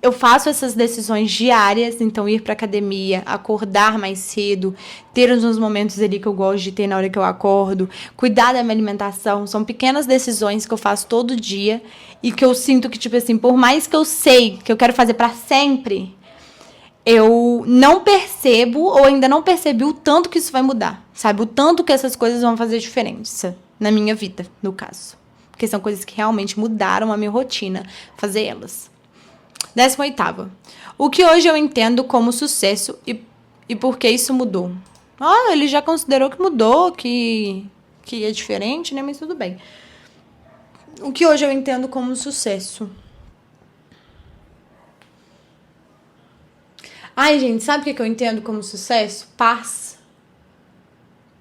eu faço essas decisões diárias. Então, ir pra academia, acordar mais cedo, ter uns momentos ali que eu gosto de ter na hora que eu acordo, cuidar da minha alimentação, são pequenas decisões que eu faço todo dia e que eu sinto que, tipo assim, por mais que eu sei que eu quero fazer pra sempre, eu não percebo, ou ainda não percebi o tanto que isso vai mudar, sabe? O tanto que essas coisas vão fazer diferença na minha vida, no caso. Porque são coisas que realmente mudaram a minha rotina, fazer elas. 18ª. O que hoje eu entendo como sucesso e por que isso mudou? Ele já considerou que mudou, que é diferente, né? Mas tudo bem. O que hoje eu entendo como sucesso? Ai, gente, sabe o que eu entendo como sucesso? Paz.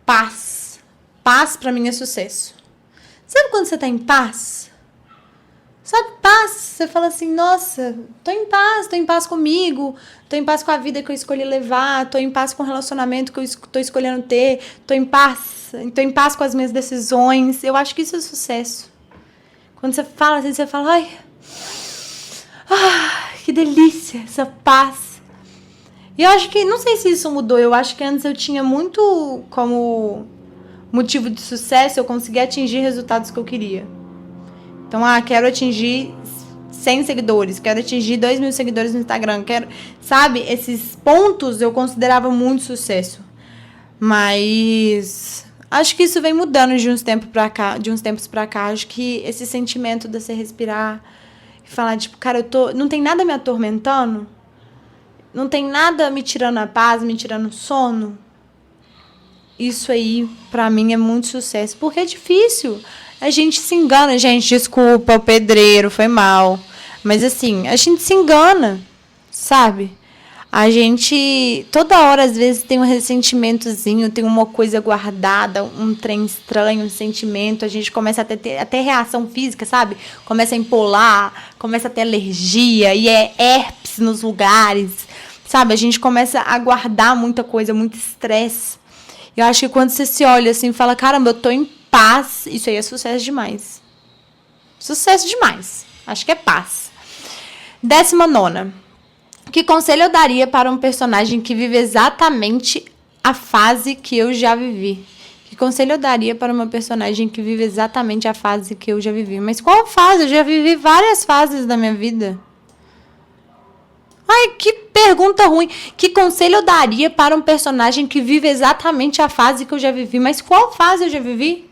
Paz. Paz pra mim é sucesso. Sabe quando você tá em paz? Sabe, paz? Você fala assim, nossa, tô em paz comigo, tô em paz com a vida que eu escolhi levar, tô em paz com o relacionamento que eu tô escolhendo ter, tô em paz com as minhas decisões. Eu acho que isso é sucesso. Quando você fala assim, você fala, ai, que delícia, essa paz. E eu acho que, não sei se isso mudou, eu acho que antes eu tinha muito como motivo de sucesso eu conseguir atingir resultados que eu queria. Então, quero atingir 100 seguidores, quero atingir 2.000 seguidores no Instagram, sabe? Esses pontos eu considerava muito sucesso. Mas acho que isso vem mudando de uns tempos pra cá. Acho que esse sentimento de você respirar e falar, tipo, cara, não tem nada me atormentando, não tem nada me tirando a paz, me tirando o sono. Isso aí, pra mim, é muito sucesso. Porque é difícil. A gente se engana. Gente, desculpa, o pedreiro, foi mal. Mas, assim, a gente se engana, sabe? A gente, toda hora, às vezes, tem um ressentimentozinho, tem uma coisa guardada, um trem estranho, um sentimento. A gente começa a ter até reação física, sabe? Começa a empolar, começa a ter alergia, e é herpes nos lugares, sabe? A gente começa a guardar muita coisa, muito estresse. Eu acho que quando você se olha assim e fala, caramba, eu tô em paz, isso aí é sucesso demais. Sucesso demais. Acho que é paz. 19ª. Que conselho eu daria para um personagem que vive exatamente a fase que eu já vivi? Que conselho eu daria para uma personagem que vive exatamente a fase que eu já vivi? Mas qual fase? Eu já vivi várias fases da minha vida. Ai, que pergunta ruim. Que conselho eu daria para um personagem que vive exatamente a fase que eu já vivi? Mas qual fase eu já vivi?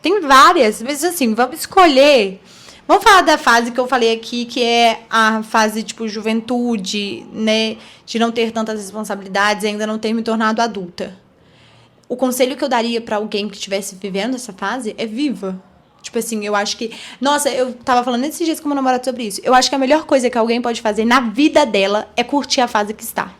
Tem várias. Mas assim, vamos escolher. Vamos falar da fase que eu falei aqui, que é a fase, tipo, juventude, né? De não ter tantas responsabilidades e ainda não ter me tornado adulta. O conselho que eu daria para alguém que estivesse vivendo essa fase é viva. Tipo assim, eu acho que... Nossa, eu tava falando esses dias com meu namorado sobre isso. Eu acho que a melhor coisa que alguém pode fazer na vida dela é curtir a fase que está.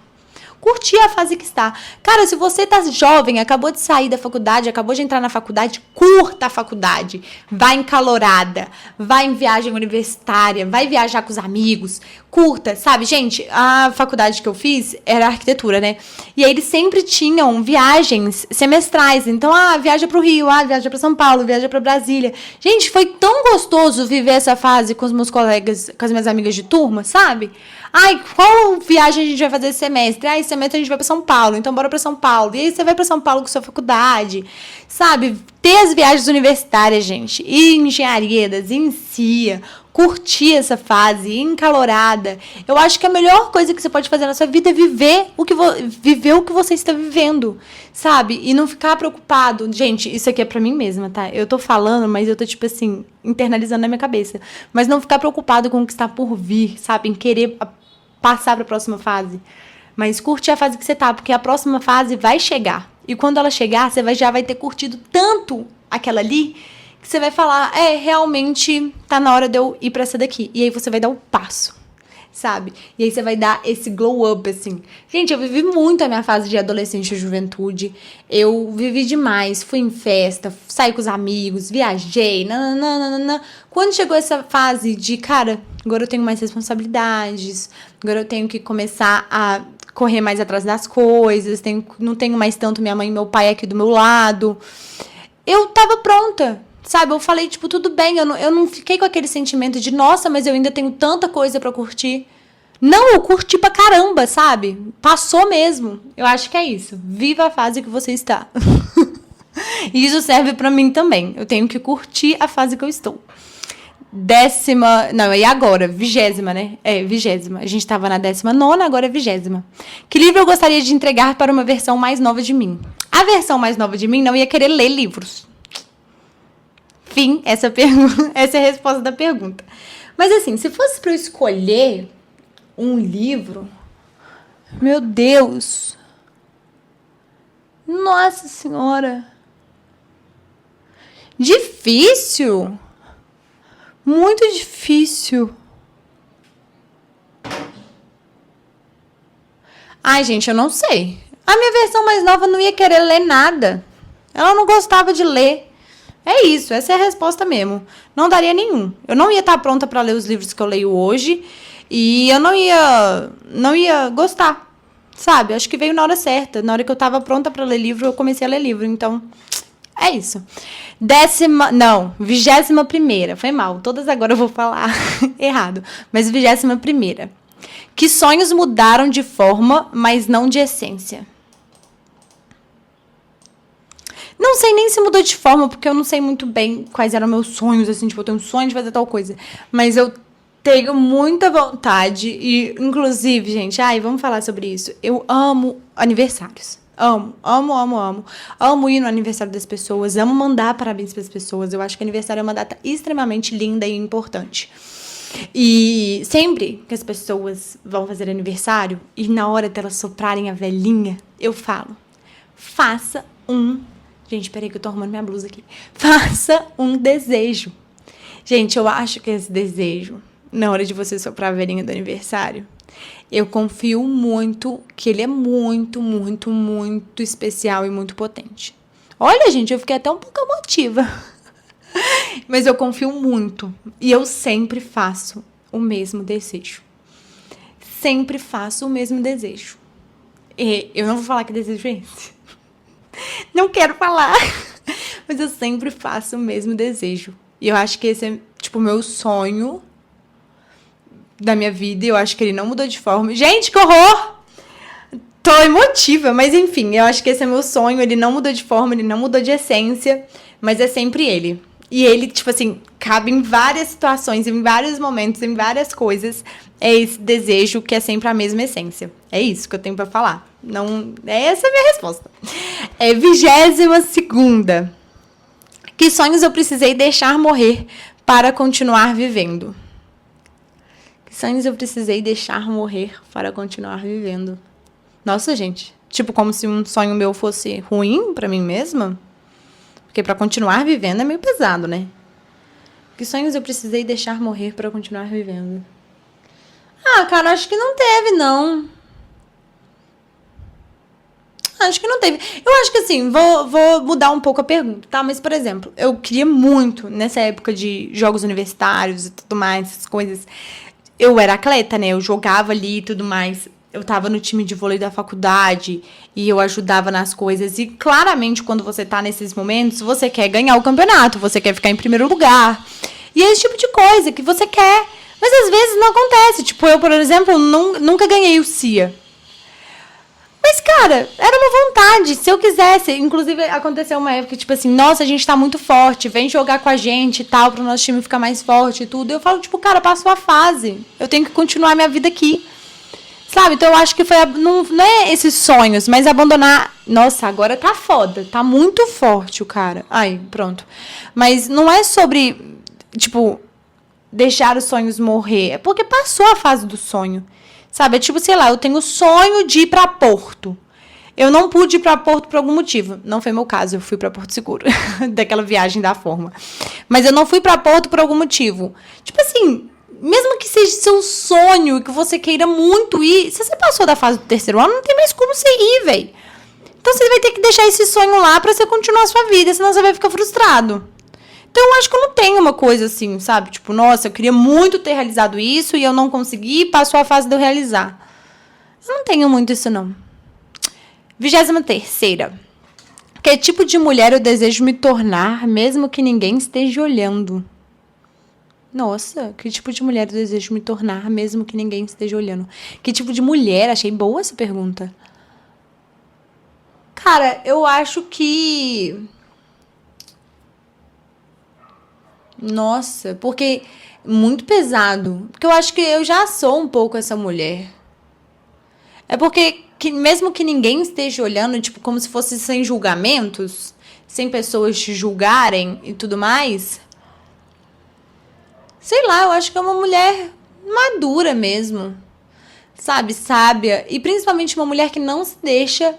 Curtir a fase que está. Cara, se você tá jovem, acabou de sair da faculdade, acabou de entrar na faculdade, curta a faculdade. Vai encalorada, vai em viagem universitária, vai viajar com os amigos, curta, sabe? Gente, a faculdade que eu fiz era arquitetura, né? E aí eles sempre tinham viagens semestrais. Então, viaja pro Rio, viaja pra São Paulo, viaja pra Brasília. Gente, foi tão gostoso viver essa fase com os meus colegas, com as minhas amigas de turma, sabe? Qual viagem a gente vai fazer esse semestre? Esse semestre a gente vai pra São Paulo, então bora pra São Paulo. E aí você vai pra São Paulo com sua faculdade, sabe? Ter as viagens universitárias, gente. Ir em engenharias, ir em CIA, curtir essa fase, ir encalorada. Eu acho que a melhor coisa que você pode fazer na sua vida é viver o que você está vivendo, sabe? E não ficar preocupado. Gente, isso aqui é pra mim mesma, tá? Eu tô falando, mas eu tô, tipo assim, internalizando na minha cabeça. Mas não ficar preocupado com o que está por vir, sabe? Em querer passar pra próxima fase. Mas curtir a fase que você tá, porque a próxima fase vai chegar. E quando ela chegar, você já vai ter curtido tanto aquela ali, que você vai falar, realmente tá na hora de eu ir pra essa daqui. E aí você vai dar o passo, sabe? E aí você vai dar esse glow up, assim. Gente, eu vivi muito a minha fase de adolescente e juventude. Eu vivi demais, fui em festa, saí com os amigos, viajei, nananana. Quando chegou essa fase de, cara, agora eu tenho mais responsabilidades, agora eu tenho que começar a correr mais atrás das coisas, não tenho mais tanto minha mãe e meu pai aqui do meu lado. Eu tava pronta, sabe? Eu falei, tipo, tudo bem, eu não fiquei com aquele sentimento de, nossa, mas eu ainda tenho tanta coisa pra curtir. Não, eu curti pra caramba, sabe? Passou mesmo. Eu acho que é isso. Viva a fase que você está. E isso serve pra mim também. Eu tenho que curtir a fase que eu estou. 10ª... Não, e agora? 20ª, né? 20ª. A gente tava na 19ª, agora é 20ª. Que livro eu gostaria de entregar para uma versão mais nova de mim? A versão mais nova de mim não ia querer ler livros. Fim, essa é a resposta da pergunta. Mas assim, se fosse pra eu escolher um livro... Meu Deus! Nossa Senhora! Difícil! Muito difícil. Ai, gente, eu não sei. A minha versão mais nova não ia querer ler nada. Ela não gostava de ler. É isso, essa é a resposta mesmo. Não daria nenhum. Eu não ia estar pronta para ler os livros que eu leio hoje. E eu não ia gostar. Sabe? Acho que veio na hora certa. Na hora que eu estava pronta para ler livro, eu comecei a ler livro. Então... é isso. 21ª. Foi mal. Todas agora eu vou falar errado. Mas 21ª. Que sonhos mudaram de forma, mas não de essência? Não sei nem se mudou de forma, porque eu não sei muito bem quais eram meus sonhos, assim, tipo, eu tenho um sonho de fazer tal coisa. Mas eu tenho muita vontade e, inclusive, gente, vamos falar sobre isso. Eu amo aniversários. Amo, amo, amo, amo. Amo ir no aniversário das pessoas, amo mandar parabéns para as pessoas. Eu acho que aniversário é uma data extremamente linda e importante. E sempre que as pessoas vão fazer aniversário e na hora delas soprarem a velhinha, eu falo, faça um... Gente, peraí que eu tô arrumando minha blusa aqui. Faça um desejo. Gente, eu acho que esse desejo, na hora de você soprar a velhinha do aniversário, eu confio muito que ele é muito, muito, muito especial e muito potente. Olha, gente, eu fiquei até um pouco emotiva. Mas eu confio muito. E eu sempre faço o mesmo desejo. Sempre faço o mesmo desejo. E eu não vou falar que desejo é esse. Não quero falar. Mas eu sempre faço o mesmo desejo. E eu acho que esse é, tipo, o meu sonho da minha vida, e eu acho que ele não mudou de forma. Gente, que horror! Tô emotiva, mas enfim, eu acho que esse é meu sonho, ele não mudou de forma, ele não mudou de essência, mas é sempre ele. E ele, tipo assim, cabe em várias situações, em vários momentos, em várias coisas. É esse desejo que é sempre a mesma essência. É isso que eu tenho pra falar. Não, essa é a minha resposta. 22ª. Que sonhos eu precisei deixar morrer para continuar vivendo? Sonhos eu precisei deixar morrer para continuar vivendo. Nossa, gente. Tipo, como se um sonho meu fosse ruim pra mim mesma. Porque pra continuar vivendo é meio pesado, né? Que sonhos eu precisei deixar morrer para continuar vivendo? Cara, acho que não teve, não. Acho que não teve. Eu acho que assim, vou mudar um pouco a pergunta, tá? Mas, por exemplo, eu queria muito, nessa época de jogos universitários e tudo mais, essas coisas... Eu era atleta, né? Eu jogava ali e tudo mais. Eu tava no time de vôlei da faculdade e eu ajudava nas coisas. E claramente, quando você tá nesses momentos, você quer ganhar o campeonato, você quer ficar em primeiro lugar. E é esse tipo de coisa que você quer. Mas às vezes não acontece. Tipo, eu, por exemplo, nunca ganhei o CIA. Mas, cara, era uma vontade. Se eu quisesse, inclusive aconteceu uma época, tipo assim, nossa, a gente tá muito forte, vem jogar com a gente e tal, pro nosso time ficar mais forte e tudo. Eu falo, tipo, cara, passou a fase. Eu tenho que continuar minha vida aqui. Sabe? Então eu acho que foi, não é esses sonhos, mas abandonar. Nossa, agora tá foda, tá muito forte o cara. Ai, pronto. Mas não é sobre, tipo, deixar os sonhos morrer. É porque passou a fase do sonho. Sabe, é tipo, sei lá, eu tenho o sonho de ir pra Porto. Eu não pude ir para Porto por algum motivo. Não foi meu caso, eu fui para Porto Seguro. Daquela viagem da forma. Mas eu não fui para Porto por algum motivo. Tipo assim, mesmo que seja seu sonho e que você queira muito ir, se você passou da fase do 3º ano, não tem mais como você ir, velho. Então você vai ter que deixar esse sonho lá pra você continuar a sua vida, senão você vai ficar frustrado. Então eu acho que eu não tenho uma coisa assim, sabe? Tipo, nossa, eu queria muito ter realizado isso e eu não consegui, passou a fase de eu realizar. Eu não tenho muito isso, não. 23ª. Que tipo de mulher eu desejo me tornar, mesmo que ninguém esteja olhando? Nossa, que tipo de mulher eu desejo me tornar, mesmo que ninguém esteja olhando? Que tipo de mulher? Achei boa essa pergunta. Cara, eu acho que... Nossa, porque... Muito pesado. Porque eu acho que eu já sou um pouco essa mulher. É porque, mesmo que ninguém esteja olhando, tipo, como se fosse sem julgamentos, sem pessoas te julgarem e tudo mais... Sei lá, eu acho que é uma mulher madura mesmo, sabe, sábia. E principalmente uma mulher que não se deixa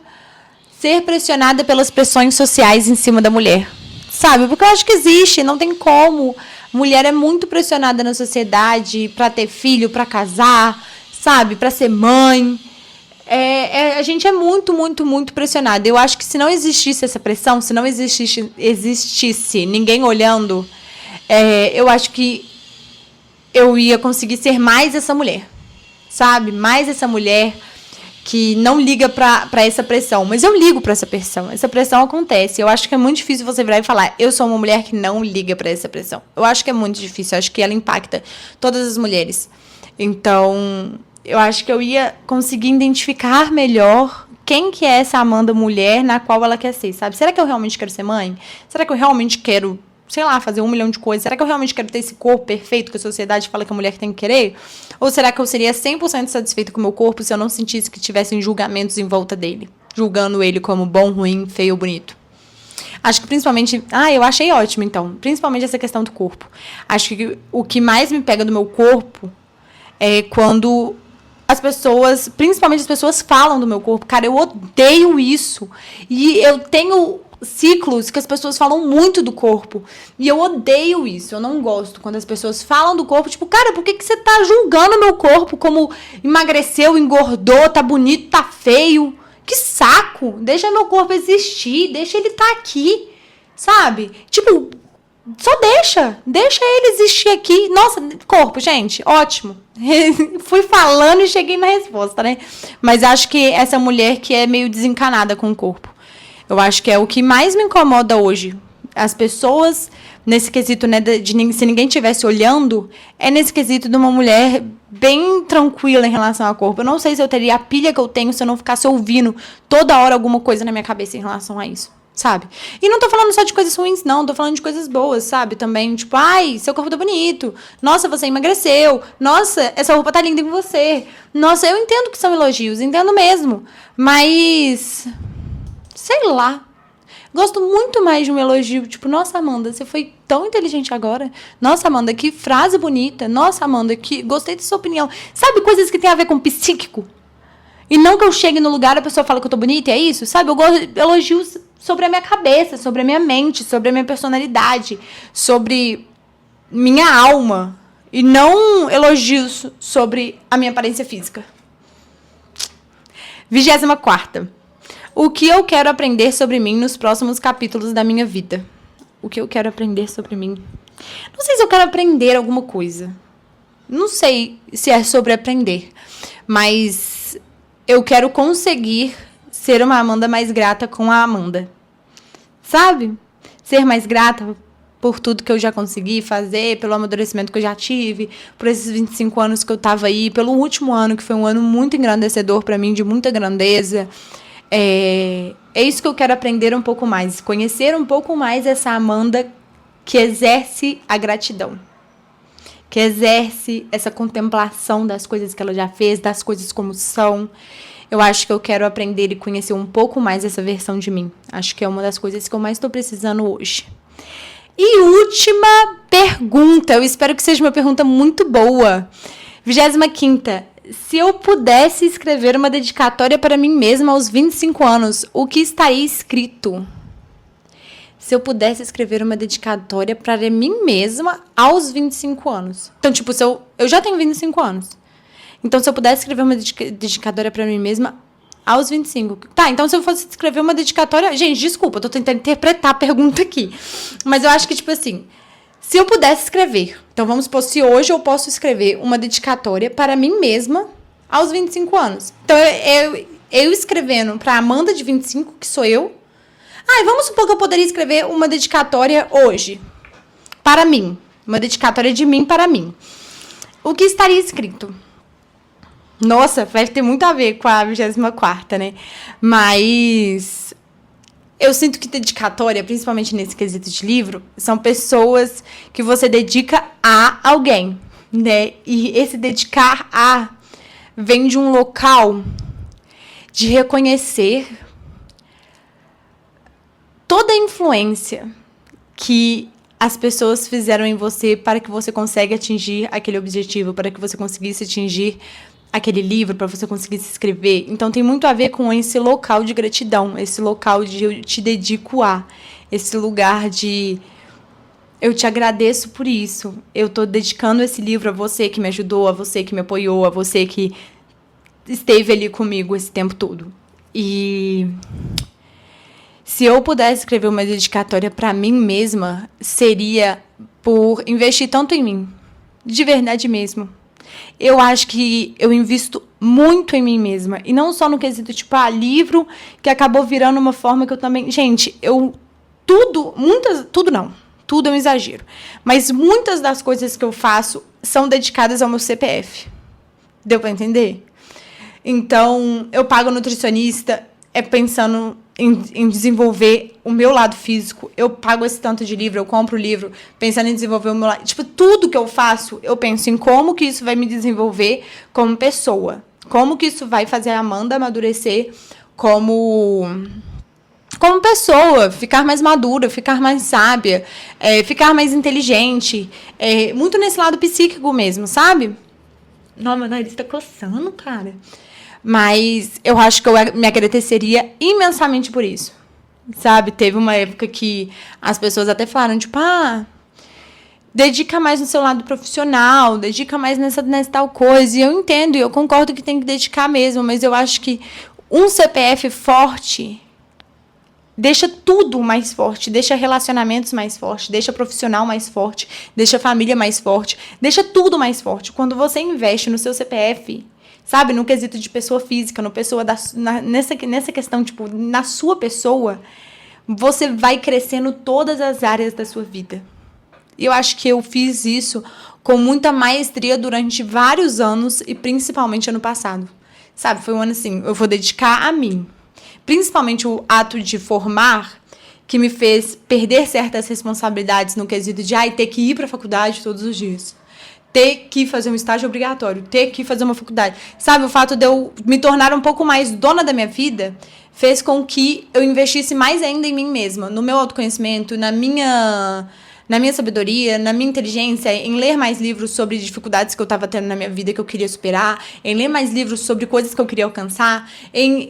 ser pressionada pelas pressões sociais em cima da mulher, sabe? Porque eu acho que existe, não tem como. Mulher é muito pressionada na sociedade pra ter filho, pra casar, sabe? Pra ser mãe. A gente é muito, muito, muito pressionada. Eu acho que se não existisse essa pressão, se não existisse ninguém olhando, eu acho que eu ia conseguir ser mais essa mulher, sabe? Mais essa mulher que não liga pra essa pressão. Mas eu ligo pra essa pressão. Essa pressão acontece. Eu acho que é muito difícil você virar e falar, eu sou uma mulher que não liga pra essa pressão. Eu acho que é muito difícil. Eu acho que ela impacta todas as mulheres. Então, eu acho que eu ia conseguir identificar melhor quem que é essa Amanda mulher na qual ela quer ser, sabe? Será que eu realmente quero ser mãe? Será que eu realmente quero... sei lá, fazer 1 milhão de coisas. Será que eu realmente quero ter esse corpo perfeito que a sociedade fala que a mulher tem que querer? Ou será que eu seria 100% satisfeita com o meu corpo se eu não sentisse que tivessem julgamentos em volta dele? Julgando ele como bom, ruim, feio ou bonito. Acho que principalmente... eu achei ótimo, então. Principalmente essa questão do corpo. Acho que o que mais me pega do meu corpo é quando as pessoas... Principalmente as pessoas falam do meu corpo. Cara, eu odeio isso. E eu tenho... ciclos que as pessoas falam muito do corpo. E eu odeio isso. Eu não gosto quando as pessoas falam do corpo. Tipo, cara, por que você tá julgando meu corpo como emagreceu, engordou, tá bonito, tá feio? Que saco! Deixa meu corpo existir. Deixa ele tá aqui. Sabe? Tipo, só deixa. Deixa ele existir aqui. Nossa, corpo, gente. Ótimo. Fui falando e cheguei na resposta, né? Mas acho que essa mulher que é meio desencanada com o corpo. Eu acho que é o que mais me incomoda hoje. As pessoas, nesse quesito, né, se ninguém estivesse olhando, é nesse quesito de uma mulher bem tranquila em relação ao corpo. Eu não sei se eu teria a pilha que eu tenho se eu não ficasse ouvindo toda hora alguma coisa na minha cabeça em relação a isso, sabe? E não tô falando só de coisas ruins, não. Tô falando de coisas boas, sabe? Também, tipo, ai, seu corpo tá bonito. Nossa, você emagreceu. Nossa, essa roupa tá linda em você. Nossa, eu entendo que são elogios, entendo mesmo. Mas... sei lá. Gosto muito mais de um elogio. Tipo, nossa, Amanda, você foi tão inteligente agora. Nossa, Amanda, que frase bonita. Nossa, Amanda, que gostei da sua opinião. Sabe, coisas que tem a ver com psíquico? E não que eu chegue no lugar e a pessoa fala que eu tô bonita, é isso? Sabe, eu gosto de elogios sobre a minha cabeça, sobre a minha mente, sobre a minha personalidade, sobre minha alma. E não elogios sobre a minha aparência física. 24ª. O que eu quero aprender sobre mim nos próximos capítulos da minha vida? O que eu quero aprender sobre mim? Não sei se eu quero aprender alguma coisa. Não sei se é sobre aprender. Mas eu quero conseguir ser uma Amanda mais grata com a Amanda. Sabe? Ser mais grata por tudo que eu já consegui fazer, pelo amadurecimento que eu já tive, por esses 25 anos que eu tava aí, pelo último ano, que foi um ano muito engrandecedor pra mim, de muita grandeza. É isso que eu quero aprender um pouco mais. Conhecer um pouco mais essa Amanda que exerce a gratidão. Que exerce essa contemplação das coisas que ela já fez, das coisas como são. Eu acho que eu quero aprender e conhecer um pouco mais essa versão de mim. Acho que é uma das coisas que eu mais estou precisando hoje. E última pergunta. Eu espero que seja uma pergunta muito boa. 25ª. Se eu pudesse escrever uma dedicatória para mim mesma aos 25 anos, o que estaria escrito? Se eu pudesse escrever uma dedicatória para mim mesma aos 25 anos. Então, tipo, eu já tenho 25 anos. Então, se eu pudesse escrever uma dedicatória para mim mesma aos 25. Tá, então se eu fosse escrever uma dedicatória... Gente, desculpa, eu tô tentando interpretar a pergunta aqui. Mas eu acho que, tipo assim, se eu pudesse escrever... Então, vamos supor, se hoje eu posso escrever uma dedicatória para mim mesma aos 25 anos. Então, eu escrevendo para Amanda de 25, que sou eu... Ah, e vamos supor que eu poderia escrever uma dedicatória hoje. Para mim. Uma dedicatória de mim para mim. O que estaria escrito? Nossa, vai ter muito a ver com a 24ª, né? Mas eu sinto que dedicatória, principalmente nesse quesito de livro, são pessoas que você dedica a alguém, né? E esse dedicar a vem de um local de reconhecer toda a influência que as pessoas fizeram em você para que você consiga atingir aquele objetivo, para que você conseguisse atingir aquele livro, para você conseguir se escrever. Então, tem muito a ver com esse local de gratidão, esse local de eu te dedico a, esse lugar de eu te agradeço por isso. Eu estou dedicando esse livro a você que me ajudou, a você que me apoiou, a você que esteve ali comigo esse tempo todo. E se eu pudesse escrever uma dedicatória para mim mesma, seria por investir tanto em mim. De verdade mesmo. Eu acho que eu invisto muito em mim mesma. E não só no quesito, tipo, livro, que acabou virando uma forma que eu também... Gente, tudo é um exagero. Mas muitas das coisas que eu faço são dedicadas ao meu CPF. Deu pra entender? Então, eu pago nutricionista, pensando em desenvolver o meu lado físico. Eu pago esse tanto de livro, eu compro livro pensando em desenvolver o meu lado. Tipo, tudo que eu faço, eu penso em como que isso vai me desenvolver como pessoa. Como que isso vai fazer a Amanda amadurecer como pessoa, ficar mais madura, ficar mais sábia, ficar mais inteligente. Muito nesse lado psíquico mesmo, sabe? Não, meu nariz tá coçando, cara. Mas eu acho que eu me agradeceria imensamente por isso. Sabe? Teve uma época que as pessoas até falaram, tipo, dedica mais no seu lado profissional, dedica mais nessa tal coisa. E eu entendo, e eu concordo que tem que dedicar mesmo, mas eu acho que um CPF forte deixa tudo mais forte, deixa relacionamentos mais fortes, deixa profissional mais forte, deixa família mais forte, deixa tudo mais forte. Quando você investe no seu CPF... Sabe, no quesito de pessoa física, nessa questão, tipo, na sua pessoa, você vai crescendo todas as áreas da sua vida. E eu acho que eu fiz isso com muita maestria durante vários anos e principalmente ano passado. Sabe, foi um ano assim, eu vou dedicar a mim. Principalmente o ato de formar, que me fez perder certas responsabilidades no quesito de ter que ir para a faculdade todos os dias. Ter que fazer um estágio obrigatório, ter que fazer uma faculdade. Sabe, o fato de eu me tornar um pouco mais dona da minha vida fez com que eu investisse mais ainda em mim mesma, no meu autoconhecimento, na minha sabedoria, na minha inteligência, em ler mais livros sobre dificuldades que eu estava tendo na minha vida que eu queria superar, em ler mais livros sobre coisas que eu queria alcançar,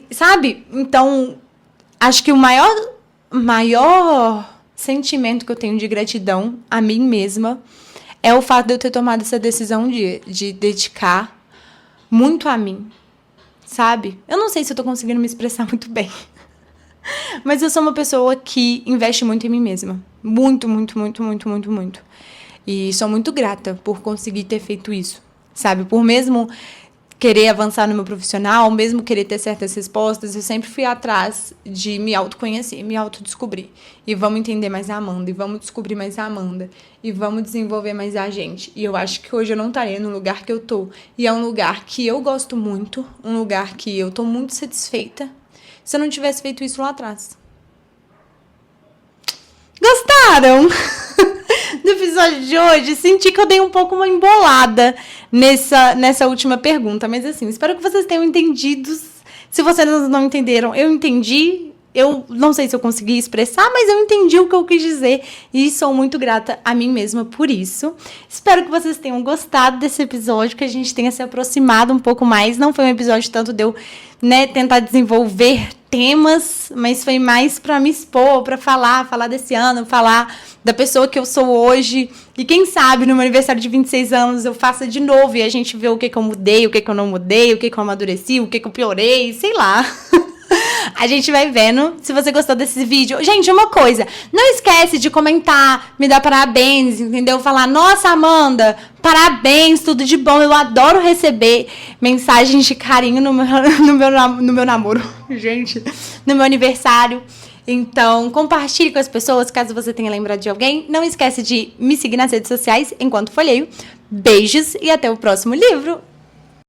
sabe? Então, acho que o maior sentimento que eu tenho de gratidão a mim mesma é o fato de eu ter tomado essa decisão de dedicar muito a mim, sabe? Eu não sei se eu tô conseguindo me expressar muito bem. Mas eu sou uma pessoa que investe muito em mim mesma. Muito, muito, muito, muito, muito, muito. E sou muito grata por conseguir ter feito isso, sabe? Por mesmo querer avançar no meu profissional, mesmo querer ter certas respostas, eu sempre fui atrás de me autoconhecer, me autodescobrir. E vamos entender mais a Amanda, e vamos descobrir mais a Amanda, e vamos desenvolver mais a gente. E eu acho que hoje eu não estaria no lugar que eu tô. E é um lugar que eu gosto muito, um lugar que eu tô muito satisfeita, se eu não tivesse feito isso lá atrás. Gostaram? Do episódio de hoje, senti que eu dei um pouco uma embolada nessa última pergunta, mas assim, espero que vocês tenham entendido. Se vocês não entenderam, eu entendi, eu não sei se eu consegui expressar, mas eu entendi o que eu quis dizer e sou muito grata a mim mesma por isso. Espero que vocês tenham gostado desse episódio, que a gente tenha se aproximado um pouco mais. Não foi um episódio tanto de eu, tentar desenvolver temas, mas foi mais pra me expor, pra falar desse ano, falar da pessoa que eu sou hoje. E quem sabe no meu aniversário de 26 anos eu faça de novo e a gente vê o que eu mudei, o que eu não mudei, o que eu amadureci, o que eu piorei, sei lá. A gente vai vendo. Se você gostou desse vídeo... Gente, uma coisa. Não esquece de comentar, me dar parabéns, entendeu? Falar, nossa, Amanda, parabéns, tudo de bom. Eu adoro receber mensagens de carinho no meu namoro. Gente, no meu aniversário. Então, compartilhe com as pessoas, caso você tenha lembrado de alguém. Não esquece de me seguir nas redes sociais enquanto folheio. Beijos e até o próximo livro.